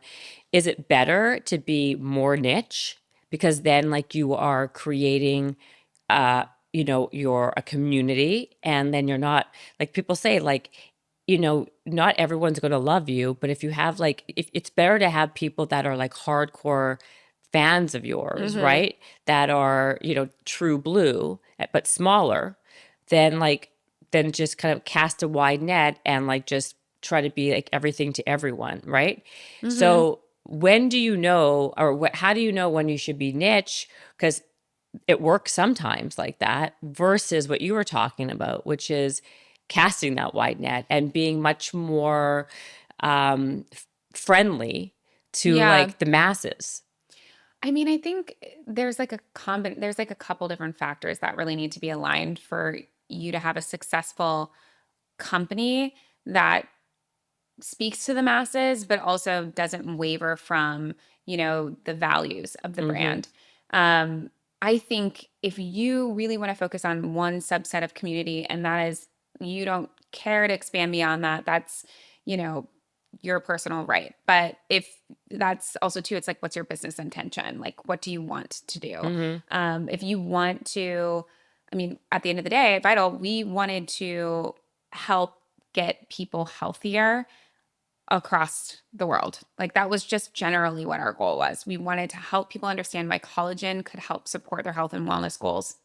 is it better to be more niche because then like you are creating you're a community and then you're not like people say like not everyone's going to love you, but if you have like if it's better to have people that are like hardcore fans of yours, Mm-hmm. right? That are, true blue, but smaller than like than just kind of cast a wide net and like just try to be like everything to everyone, right? Mm-hmm. So when do you know or how do you know when you should be niche? Because it works sometimes like that versus what you were talking about, which is casting that wide net and being much more friendly to Yeah. like the masses. I mean, I think there's like a couple different factors that really need to be aligned for you to have a successful company that speaks to the masses, but also doesn't waver from, the values of the Hmm. brand. Um, I think if you really want to focus on one subset of community and that is you don't care to expand beyond that, that's, you know, your personal right. But if that's also too, it's like, what's your business intention? Like, what do you want to do? Hmm. If you want to, I mean, at the end of the day, at Vital, we wanted to help get people healthier across the world. Like that was just generally what our goal was. We wanted to help people understand why collagen could help support their health and wellness goals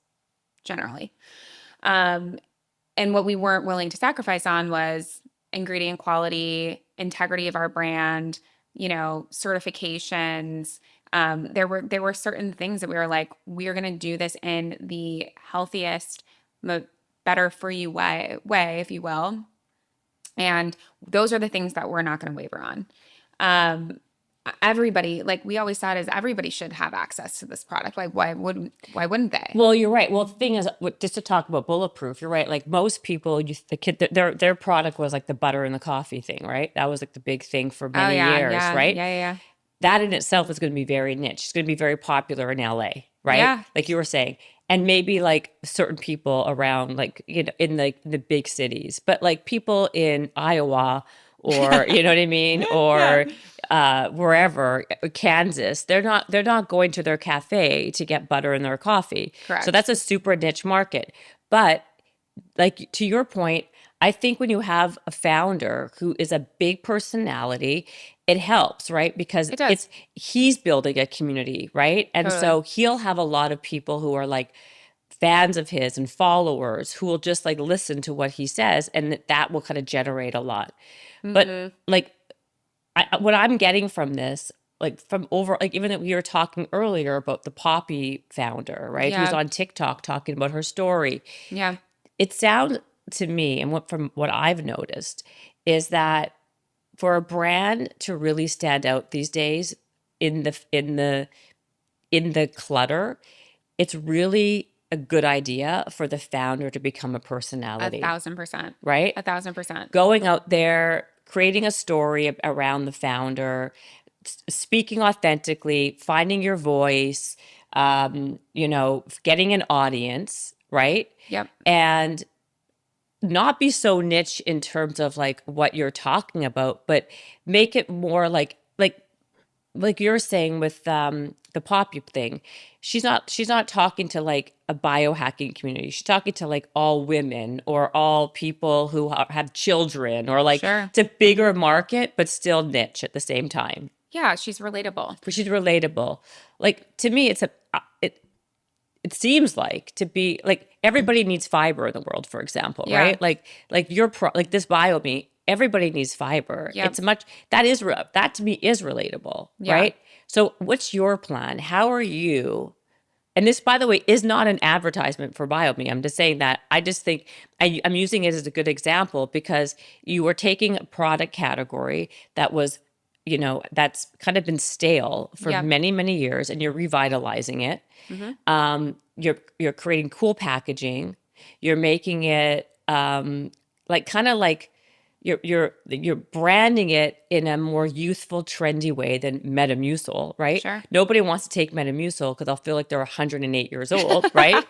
generally. Um, and what we weren't willing to sacrifice on was ingredient quality, integrity of our brand, certifications. There were certain things that we were like, we're going to do this in the healthiest, better for you way, if you will. And those are the things that we're not going to waver on. Everybody, like we always said, is everybody should have access to this product. Like why wouldn't they? Well, you're right. Well, the thing is, just to talk about bulletproof, you're right. Like most people, the kid, their product was like the butter in the coffee thing, right? That was like the big thing for Oh many yeah, years, yeah, right? yeah, yeah, That in itself is going to be very niche. It's going to be very popular in LA, right? yeah. Like you were saying, and maybe like certain people around, like in like the big cities, but like people in Iowa or you know what I mean, Yeah, or wherever, Kansas, they're not going to their cafe to get butter in their coffee. So correct. that's a super niche market. But like to your point, I think when you have a founder who is a big personality, it helps, right? Because It does. he's building a community, right? And Totally. so he'll have a lot of people who are like fans of his and followers who will just like listen to what he says, and that will kind of generate a lot. But Hmm. like what I'm getting from this, like from over, like even that we were talking earlier about the Poppy founder, right? Who's Yeah, on TikTok talking about her story. yeah. It sounds to me, and from what I've noticed, is that for a brand to really stand out these days in the clutter, it's really a good idea for the founder to become a A personality, thousand percent. right? 1,000%. Going out there, creating a story around the founder, speaking authentically, finding your voice, getting an audience, right? Yep. And not be so niche in terms of like what you're talking about, but make it more like you're saying with the pop thing. She's not talking to like a biohacking community. She's talking to like all women or all people who have children, or like Sure. it's a bigger market but still niche at the same time. Yeah, she's relatable. But she's relatable. Like to me, it seems like to be like everybody needs fiber in the world, for example, Yeah. right? Like like this BioMe, everybody needs fiber. Yep. That to me is relatable, Yeah. right? So what's your plan? How are you? And this, by the way, is not an advertisement for BioMe. I'm just saying that. I just think I'm using it as a good example because you were taking a product category that was, that's kind of been stale for Yep. many, many years, and you're revitalizing it. Hmm. You're creating cool packaging. You're making it like kind of like you're branding it in a more youthful, trendy way than Metamucil, right? Sure. Nobody wants to take Metamucil because they'll feel like they're 108 years old, right?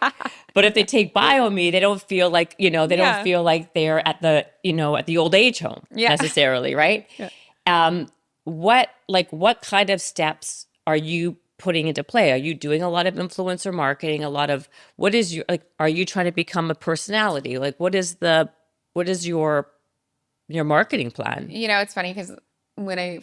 But if they take BioMe, they don't feel like they don't Yeah. feel like they're at the old age home Yeah. necessarily, right? Yeah. Um, what kind of steps are you putting into play? Are you doing a lot of influencer marketing? A lot of what is your like? Are you trying to become a personality? Like, what is your marketing plan? It's funny because when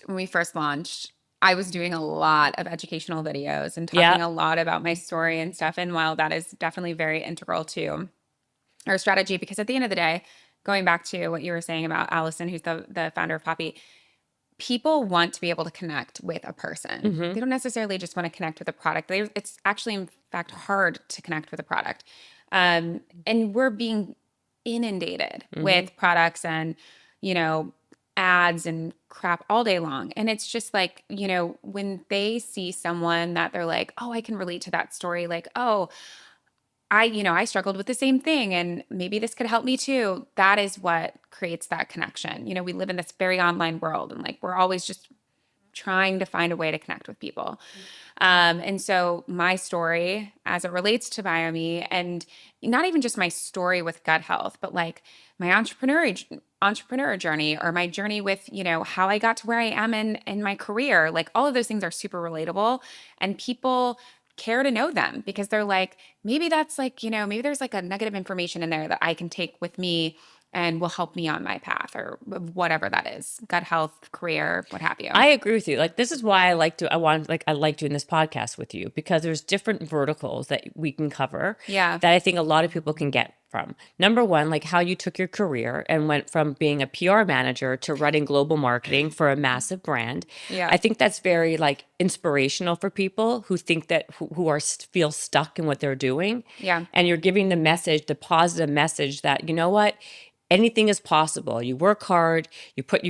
we first launched, I was doing a lot of educational videos and Yeah. talking a lot about my story and stuff. And while that is definitely very integral to our strategy, because at the end of the day, going back to what you were saying about Allison, who's the founder of Poppy, people want to be able to connect with a person. Hmm. They don't necessarily just want to connect with a product. It's actually, in fact, hard to connect with a product. And we're being inundated Hmm. with products and, you know, ads and crap all day long. And it's just like, when they see someone that they're like, oh, I can relate to that story. Like, oh, I struggled with the same thing and maybe this could help me too. That is what creates that connection. We live in this very online world and like we're always just trying to find a way to connect with people. And so my story as it relates to BioMe, and not even just my story with gut health, but like my entrepreneur journey, or my journey with, how I got to where I am in my career, like all of those things are super relatable, and people care to know them because they're like, maybe that's like, maybe there's like a nugget of information in there that I can take with me and will help me on my path, or whatever that is, gut health, career, what have you. I agree with you. Like, this is why I like doing this podcast with you, because there's different verticals that we can cover Yeah. that I think a lot of people can get from. Number one, like how you took your career and went from being a PR manager to running global marketing for a massive brand. Yeah. I think that's very like inspirational for people who think that feel stuck in what they're doing. Yeah. And you're giving the positive message that, you know what? Anything is possible. You work hard, you put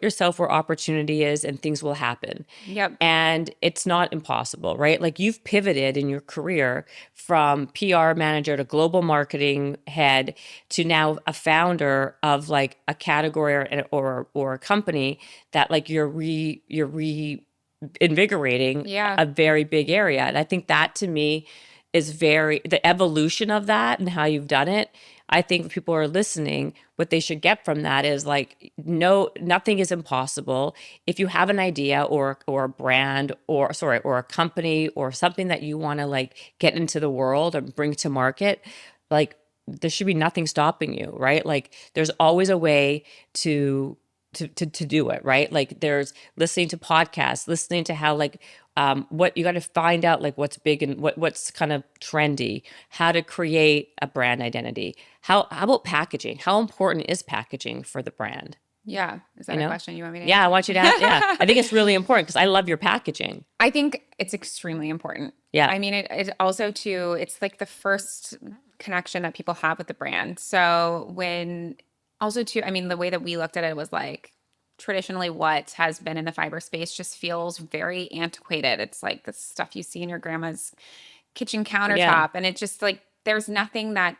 yourself where opportunity is, and things will happen. Yep. And it's not impossible, right? Like, you've pivoted in your career from PR manager to global marketing head to now a founder of like a category or a company that like you're reinvigorating Yeah. a very big area. And I think that, to me, is the evolution of that and how you've done it. I think if people are listening, what they should get from that is like, no, nothing is impossible. If you have an idea or a brand or a company or something that you want to like get into the world and bring to market, like, there should be nothing stopping you, right? Like, there's always a way to do it, right? Like, there's listening to podcasts, listening to how like what you got to find out, like what's big and what's kind of trendy, how to create a brand identity. How about packaging? How important is packaging for the brand? Yeah. Is that a question you want me to Yeah, I answer? want you to ask. Yeah, I think it's really important because I love your packaging. I think it's extremely important. Yeah. I mean, it also too, it's like the first connection that people have with the brand. So I mean, the way that we looked at it was like, traditionally what has been in the fiber space just feels very antiquated. It's like the stuff you see in your grandma's kitchen countertop. Yeah. And it just like, there's nothing that,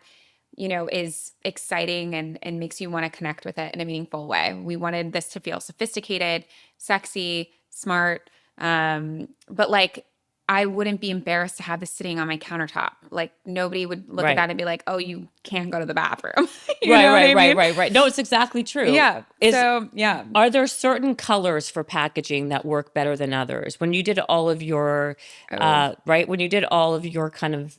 is exciting and makes you want to connect with it in a meaningful way. We wanted this to feel sophisticated, sexy, smart. But like, I wouldn't be embarrassed to have this sitting on my countertop. Like, nobody would look at that and be like, "Oh, you can't go to the bathroom." Right. No, it's exactly true. Yeah. Are there certain colors for packaging that work better than others? When you did all of your, when you did all of your kind of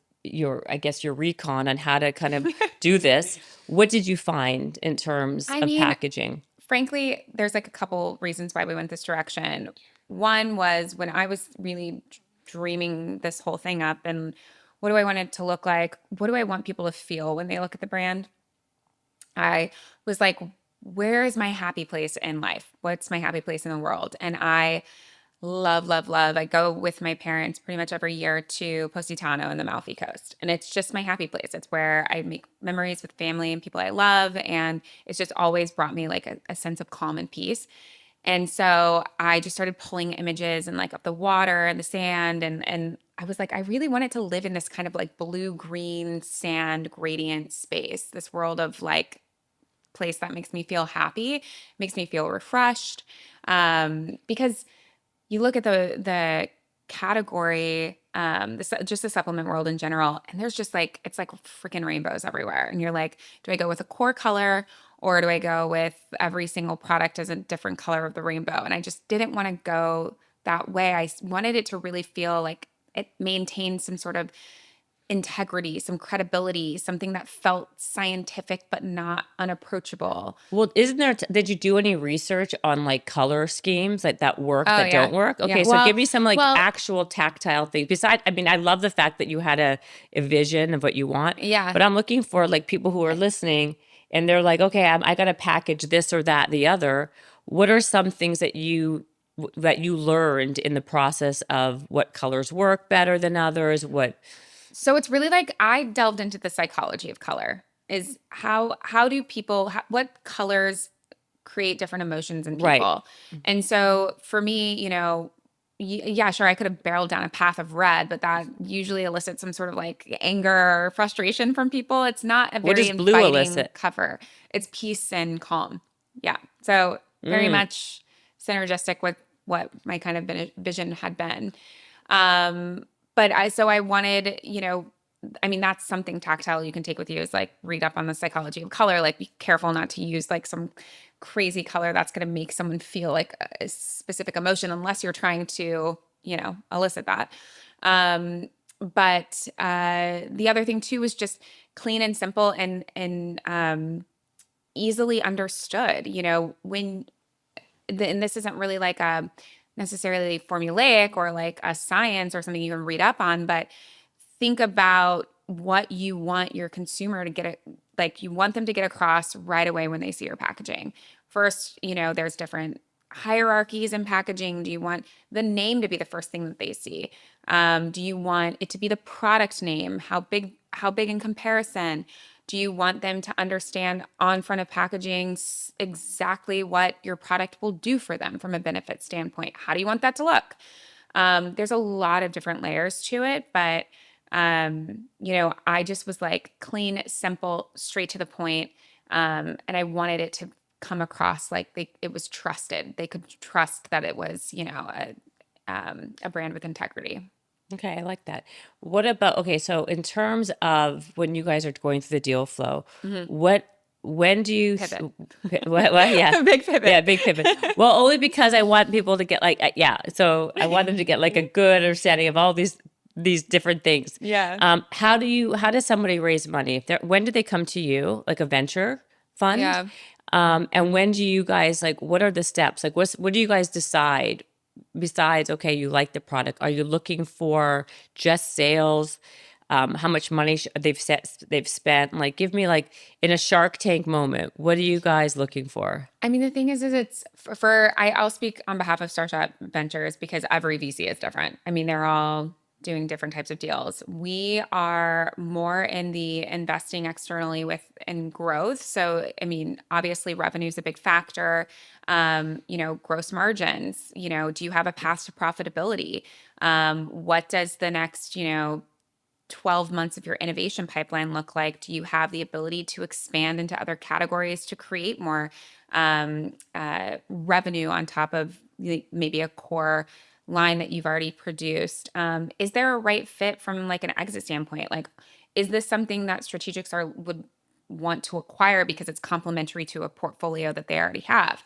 I guess your recon on how to kind of do this, what did you find in terms of packaging? Frankly, there's like a couple reasons why we went this direction. One was when I was really dreaming this whole thing up and what do I want it to look like? What do I want people to feel when they look at the brand? I was like, where is my happy place in life? What's my happy place in the world? And I love, love, love. I go with my parents pretty much every year to Positano in the Amalfi Coast. And it's just my happy place. It's where I make memories with family and people I love. And it's just always brought me like a sense of calm and peace. And so I just started pulling images and like of the water and the sand. And I was like, I really wanted to live in this kind of like blue-green sand gradient space, this world of like place that makes me feel happy, makes me feel refreshed. Because you look at the category, just the supplement world in general, and there's just like, it's like freaking rainbows everywhere. And you're like, do I go with a core color or do I go with every single product as a different color of the rainbow? And I just didn't want to go that way. I wanted it to really feel like it maintained some sort of integrity, some credibility, something that felt scientific but not unapproachable. Well, did you do any research on like color schemes that work, Oh, that yeah. don't work? Okay, Yeah. so Well- give me some like well- actual tactile things. Besides, I mean, I love the fact that you had a vision of what you want. Yeah. But I'm looking for like people who are listening and they're like, okay, I got to package this or that, the other. What are some things that you learned in the process of what colors work better than others? So it's really like I delved into the psychology of color. Is how do people, what colors create different emotions in people? Right. And so for me, yeah, sure, I could have barreled down a path of red, but that usually elicits some sort of like anger or frustration from people. It's not a What very does blue inviting elicit? cover. It's peace and calm. Yeah. So very much synergistic with what my kind of vision had been. So I wanted, I mean, that's something tactile you can take with you, is like read up on the psychology of color. Like, be careful not to use like some crazy color that's going to make someone feel like a specific emotion, unless you're trying to, elicit that. But the other thing too was just clean and simple and easily understood. And this isn't really like a necessarily formulaic or like a science or something you can read up on, but think about what you want your consumer to get it, like you want them to get across right away when they see your packaging. First, there's different hierarchies in packaging. Do you want the name to be the first thing that they see? Do you want it to be the product name? How big in comparison? Do you want them to understand on front of packaging exactly what your product will do for them from a benefit standpoint? How do you want that to look? There's a lot of different layers to it, but I just was like clean, simple, straight to the point. And I wanted it to come across like it was trusted. They could trust that it was, a brand with integrity. Okay, I like that. What about, okay, so in terms of when you guys are going through the deal flow, when do you, Pivot. what, yeah. Big pivot. Yeah, big pivot. Well, only because I want people to get like, so I want them to get like a good understanding of all these different things. Yeah. How does somebody raise money? When do they come to you, like a venture fund? Yeah. And when do you guys, like, what are the steps? Like, what do you guys decide besides, okay, you like the product? Are you looking for just sales? How much money they've spent? Like, give me like in a Shark Tank moment, what are you guys looking for? I mean, the thing is it's I'll speak on behalf of Starshot Ventures because every VC is different. I mean, they're all doing different types of deals. We are more in the investing externally in growth. So, I mean, obviously revenue is a big factor. Gross margins, do you have a path to profitability? What does the next, 12 months of your innovation pipeline look like? Do you have the ability to expand into other categories to create more revenue on top of maybe a core line that you've already produced? Is there a right fit from like an exit standpoint? Like, is this something that strategics would want to acquire because it's complementary to a portfolio that they already have?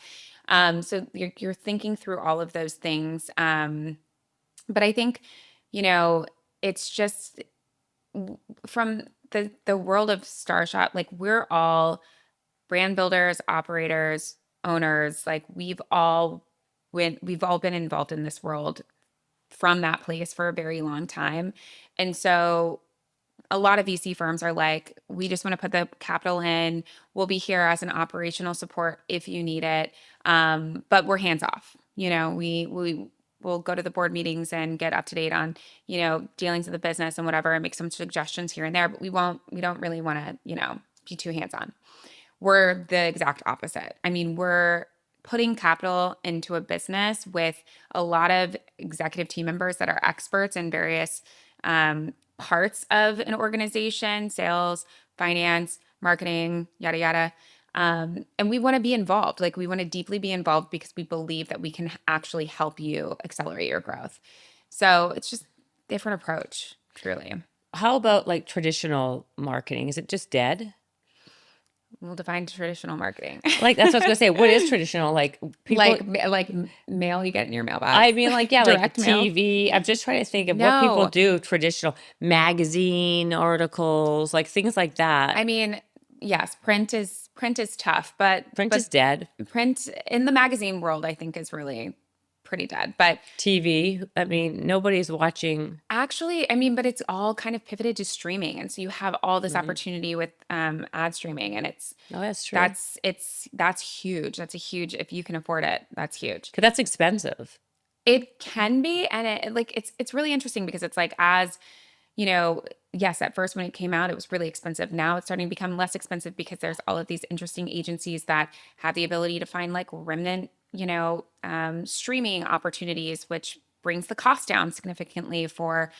So you're thinking through all of those things. But I think, it's just from the world of Starshot, like we're all brand builders, operators, owners. Like we've all been involved in this world from that place for a very long time. And so a lot of VC firms are like, we just want to put the capital in. We'll be here as an operational support if you need it. But we're hands off. We will go to the board meetings and get up to date on, dealings of the business and whatever, and make some suggestions here and there. But we don't really want to, be too hands on. We're the exact opposite. I mean, we're putting capital into a business with a lot of executive team members that are experts in various parts of an organization: sales, finance, marketing, yada, yada. And we want to be involved. Like, we want to deeply be involved because we believe that we can actually help you accelerate your growth. So it's just different approach, truly. How about like traditional marketing? Is it just dead? We'll define traditional marketing. Like, that's what I was gonna say. What is traditional? Like people, like mail you get in your mailbox. I mean, like, yeah, like Direct mail. TV. I'm just trying to think of what people No. do traditional magazine articles, like things like that. I mean, yes, print is tough, but Print is dead. print in the magazine world, I think, is really pretty dead. But TV, I mean, nobody's watching. actually, I mean, but it's all kind of pivoted to streaming, and so you have all this opportunity with ad streaming, and Oh, that's true. that's huge. That's a huge, if you can afford it, that's huge. Because that's expensive. It can be, and it's really interesting because it's like, as yes, at first when it came out, it was really expensive. Now it's starting to become less expensive because there's all of these interesting agencies that have the ability to find like remnant, streaming opportunities, which brings the cost down significantly for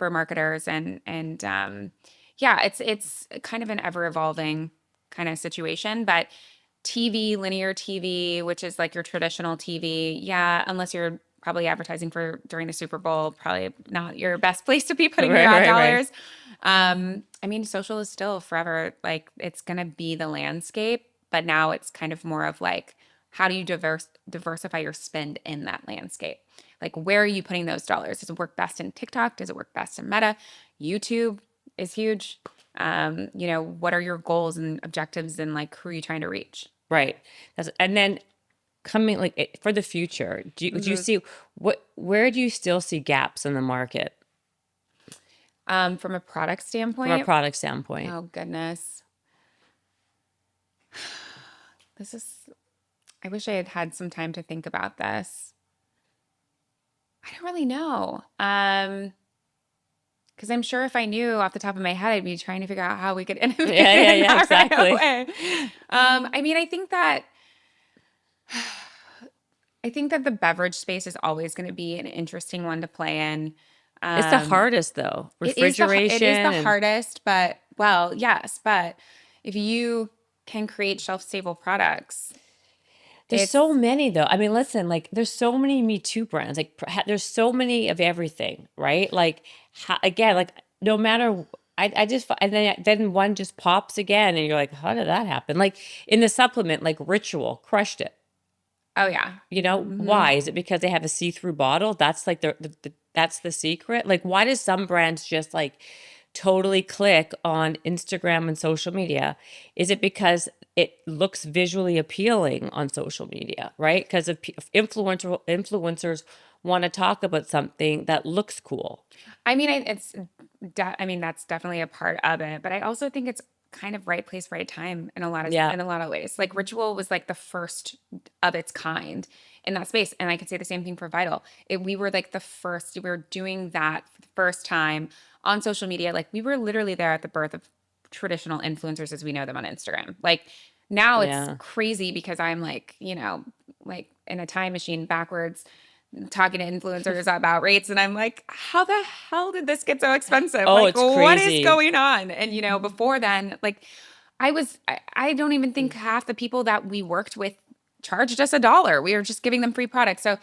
marketers. Yeah, it's kind of an ever evolving kind of situation, but TV, linear TV, which is like your traditional TV. Yeah, unless you're probably advertising for during the Super Bowl, probably not your best place to be putting your Right, ad right, right. dollars. I mean, social is still forever like it's gonna be the landscape, but now it's kind of more of like how do you diversify your spend in that landscape? Like where are you putting those dollars? Does it work best in TikTok? Does it work best in Meta? YouTube is huge. What are your goals and objectives and like who are you trying to reach? Right. And then coming like for the future, do you see where do you still see gaps in the market From a product from a standpoint, product standpoint? oh goodness, this is. I wish I had had some time to think about this. I don't really know. Because I'm sure if I knew off the top of my head, I'd be trying to figure out how we could innovate Yeah, yeah, in yeah, that right exactly. away. I mean, I think that the beverage space is always going to be an interesting one to play in. It's the Um, hardest though. it is Refrigeration the and hardest, but well, yes, but if you can create shelf stable products, there's so it's many though. I mean, listen, like there's so many Me Too brands. Like there's so many of everything, right? Like again, like no matter I just and then one just pops again and you're like, how did that happen? Like in the supplement, like Ritual crushed it. oh yeah. You know, Hmm. why? Is it because they have a see-through bottle? That's like that's the secret. Like why does some brands just like totally click on Instagram and social media? Is it because it looks visually appealing on social media, right? Because if influencers want to talk about something that looks cool. I mean, I mean, that's definitely a part of it, but I also think it's kind of right place, right time Yeah. in a lot of ways. Like Ritual was like the first of its kind in that space, and I could say the same thing for Vital. We were like the first. We were doing that for the first time on social media. Like we were literally there at the birth of traditional influencers as we know them on Instagram. Like now it's Yeah. crazy because I'm like, like in a time machine backwards talking to influencers about rates and I'm like, how the hell did this get so expensive? Oh, Like it's what is crazy. going on? And before then, like I don't even think half the people that we worked with charged us $1. We were just giving them free products. So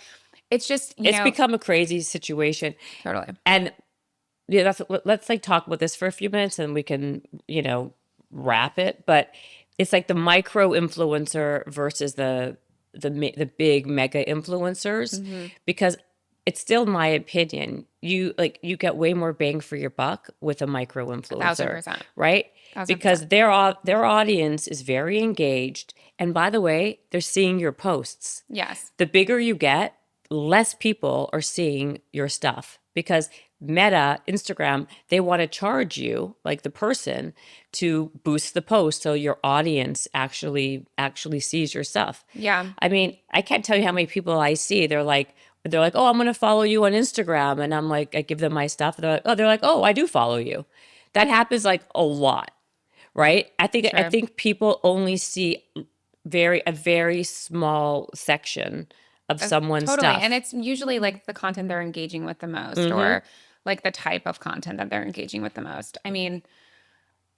it's just, It's become a crazy situation. totally. And yeah, let's like talk about this for a few minutes and we can, wrap it. But it's like the micro influencer versus the big mega influencers, Hmm. because it's still my opinion. You get way more bang for your buck with a micro A thousand influencer, percent. right? 1,000%. Because their audience is very engaged, and by the way, they're seeing your posts. Yes. The bigger you get, less people are seeing your stuff because Meta, Instagram, they want to charge you, like the person, to boost the post so your audience actually sees your stuff. Yeah. I mean, I can't tell you how many people I see. They're like, "Oh, I'm going to follow you on Instagram." And I'm like, I give them my stuff. They're like, "Oh, I do follow you." That happens like a lot, right? I Sure. think people only see a very small section of someone's Totally. And stuff. it's usually like the content they're engaging with the most Hmm. or like the type of content that they're engaging with the most. I mean,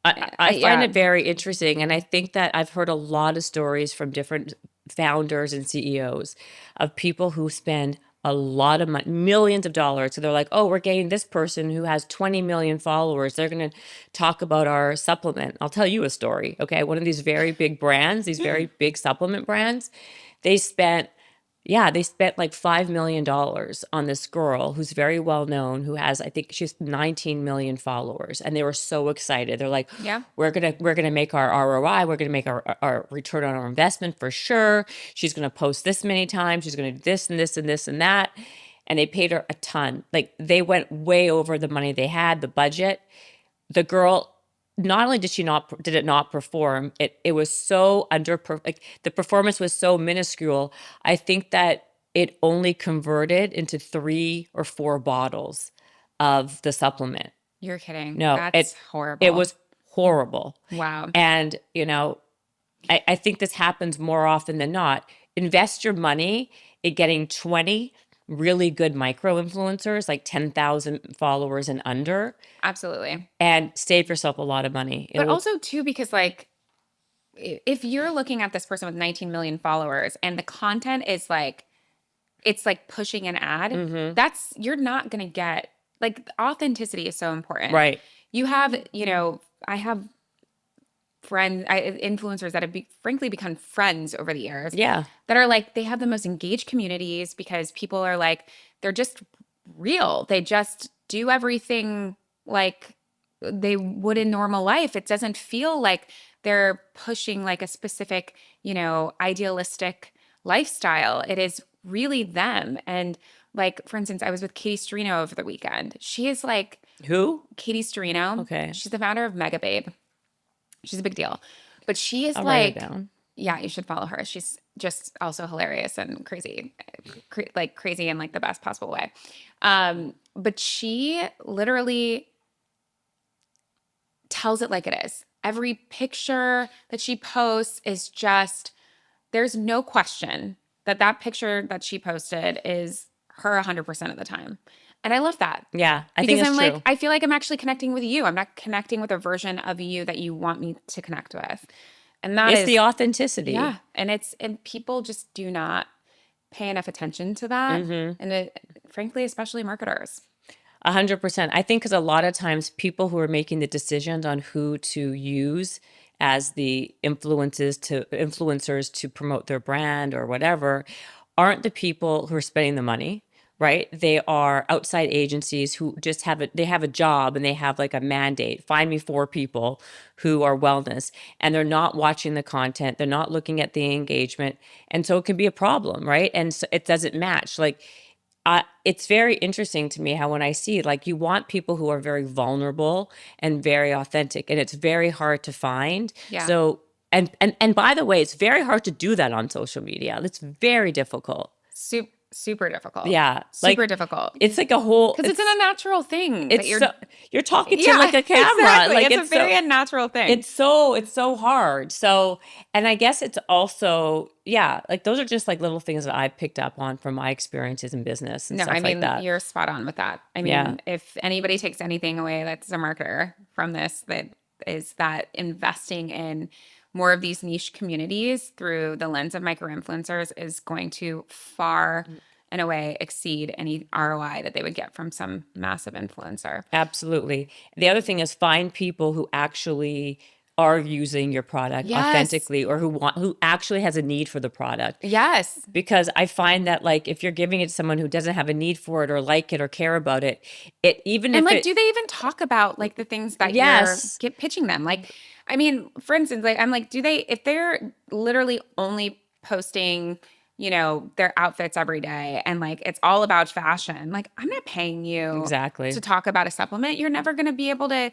I find yeah. it very interesting, and I think that I've heard a lot of stories from different founders and CEOs of people who spend a lot of money, millions of dollars. So they're like, "Oh, we're getting this person who has 20 million followers. They're going to talk about our supplement." I'll tell you a story. Okay, one of these very big brands, these very big supplement brands, they spent they spent like $5 million on this girl who's very well known, who has, I think she's 19 million followers, and they were so excited. They're like, Yeah. we're gonna make our ROI, we're gonna make our return on our investment for sure. She's gonna post this many times, she's gonna do this and this and this and that, and they paid her a ton. Like they went way over the money they had, the budget. The girl, not only did it not perform, it was so like the performance was so minuscule. I think that it only converted into 3 or 4 bottles of the supplement. You're kidding. No, That's it horrible. was horrible. Wow. And I think this happens more often than not. Invest your money in getting 20 really good micro influencers, like 10,000 followers and under, Absolutely. and save yourself a lot of money. It But will. also too, because like if you're looking at this person with 19 million followers and the content is like, it's like pushing an ad, that's, you're not going to get, like, authenticity is so important. Right. You have, I have influencers that have frankly become friends over the years Yeah. that are like, they have the most engaged communities because people are like, they're just real. They just do everything like they would in normal life. It doesn't feel like they're pushing like a specific, idealistic lifestyle. It is really them. And like, for instance, I was with Katie Storino over the weekend. She is like, Who? Katie Storino. Okay. She's the founder of Mega Babe. She's a big deal. But she is I'll write like, it down. yeah, you should follow her. She's just also hilarious and crazy, like crazy in like the best possible way. But she literally tells it like it is. Every picture that she posts is just, there's no question that that picture that she posted is her 100% of the time. And I love that. Yeah, I Because think it's I'm true. like, I feel like I'm actually connecting with you. I'm not connecting with a version of you that you want me to connect with. And that It's is, the authenticity. yeah. And people just do not pay enough attention to that. And frankly, especially marketers. 100%. I think because a lot of times people who are making the decisions on who to use as the influencers to promote their brand or whatever aren't the people who are spending the money, right? They are outside agencies who just they have a job and they have like a mandate. Find me 4 people who are wellness, and they're not watching the content. They're not looking at the engagement. And so it can be a problem, right? And so it doesn't match. Like, it's very interesting to me how when I see, like, you want people who are very vulnerable and very authentic, and it's very hard to find. Yeah. So, and by the way, it's very hard to do that on social media. It's very difficult. Super difficult. Yeah, Super like, difficult. It's like a whole. Because it's an unnatural thing. That you're talking to like a camera. Exactly. Like it's a very unnatural thing. It's so hard. So, and I guess it's also, yeah, like those are just like little things that I picked up on from my experiences in business and stuff like that. You're spot on with that. I mean, Yeah. if anybody takes anything away that's a marketer from this, that is that investing in more of these niche communities through the lens of micro influencers is going to far and away exceed any ROI that they would get from some massive influencer. Absolutely. The other thing is find people who actually are using your product authentically, or who actually has a need for the product. Yes. Because I find that, like, if you're giving it to someone who doesn't have a need for it or like it or care about it, do they even talk about like the things that you're pitching them? Like, I mean, for instance, like I'm like, if they're literally only posting, their outfits every day and like it's all about fashion, like I'm not paying you Exactly. to talk about a supplement. You're never going to be able to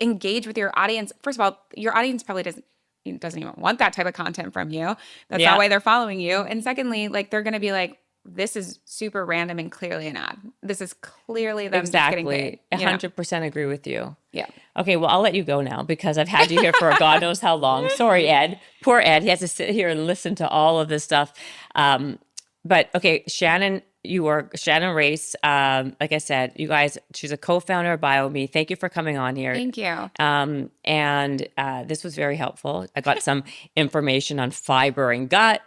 engage with your audience. First of all, your audience probably doesn't even want that type of content from you. That's not why they're following you. And secondly, like they're going to be like, this is super random and clearly an ad. This is clearly them just getting paid. 100% agree with you. Yeah. Okay, well, I'll let you go now because I've had you here for God knows how long. Sorry, Ed. Poor Ed. He has to sit here and listen to all of this stuff. But okay, Shannon, you are Shannon Race. Like I said, you guys, she's a co-founder of BioMe. Thank you for coming on here. Thank you. And this was very helpful. I got some information on fiber and gut,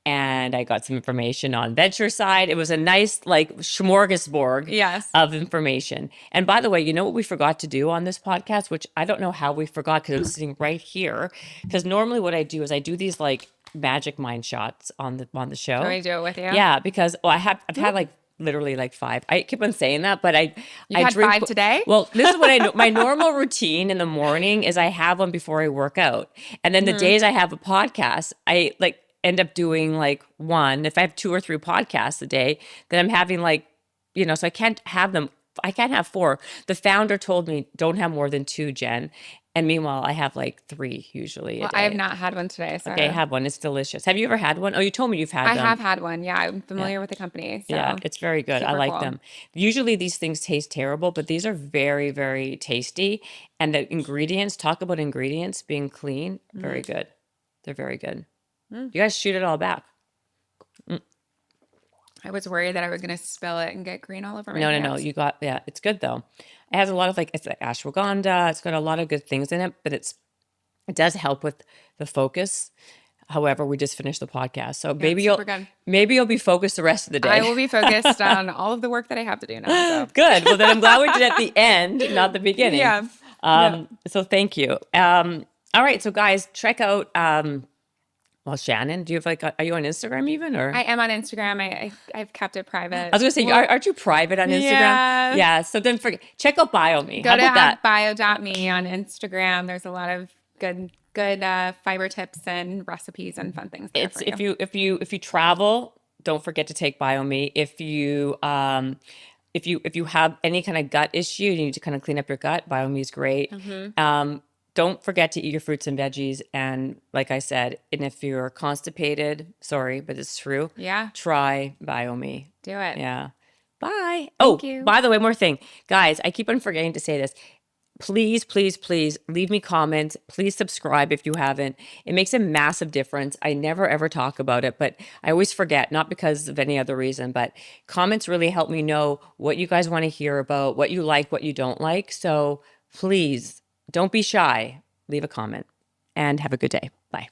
and I got some information on venture side. It was a nice like smorgasbord of information. And by the way, you know what we forgot to do on this podcast, which I don't know how we forgot because it was sitting right here. Because normally what I do is I do these like magic mind shots on the show. Can we do it with you? Yeah, because I've had like literally like 5. I keep on saying that, but I had drink 5 today? Well, this is what I do. My normal routine in the morning is I have one before I work out. And then the days I have a podcast, I like end up doing like 1. If I have 2 or 3 podcasts a day, then I'm having like, so I can't have 4. The founder told me don't have more than 2, Jen. And meanwhile, I have like 3 usually a day. I have not had one today. So. Okay, have one. It's delicious. Have you ever had one? Oh, you told me you've had them. I have had one. Yeah, I'm familiar with the company. So. Yeah, it's very good. I like them. Usually these things taste terrible, but these are very, very tasty. And the ingredients, talk about ingredients being clean, very good. They're very good. You guys shoot it all back. I was worried that I was going to spill it and get green all over my No. hands. It's good though. It has a lot of it's like ashwagandha. It's got a lot of good things in it, but it's It does help with the focus. However, we just finished the podcast, so Yeah, it's super good. maybe you'll be focused the rest of the I day. will be focused on all of the work that I have to do now. So Good. Well, then I'm glad we did it at the end, not the beginning. yeah. Yeah. So thank you. All right. So guys, check out, well, Shannon, do you have like, are you on Instagram even, or? I am on Instagram. I've kept it private. I was gonna say, aren't you private on Instagram? Yeah. Yeah. So then check out BioMe. Go How to about that? bio.me on Instagram. There's a lot of good fiber tips and recipes and fun things there It's for you. if you travel, don't forget to take BioMe. If you have any kind of gut issue, you need to kind of clean up your gut. BioMe is great. Don't forget to eat your fruits and veggies. And like I said, and if you're constipated, sorry, but it's true. Yeah. Try BioMe. Do it. Yeah. Bye. Thank you. By the way, one more thing. Guys, I keep on forgetting to say this. Please, please, please leave me comments. Please subscribe if you haven't. It makes a massive difference. I never ever talk about it, but I always forget, not because of any other reason, but comments really help me know what you guys want to hear about, what you like, what you don't like. So please don't be shy. Leave a comment and have a good day. Bye.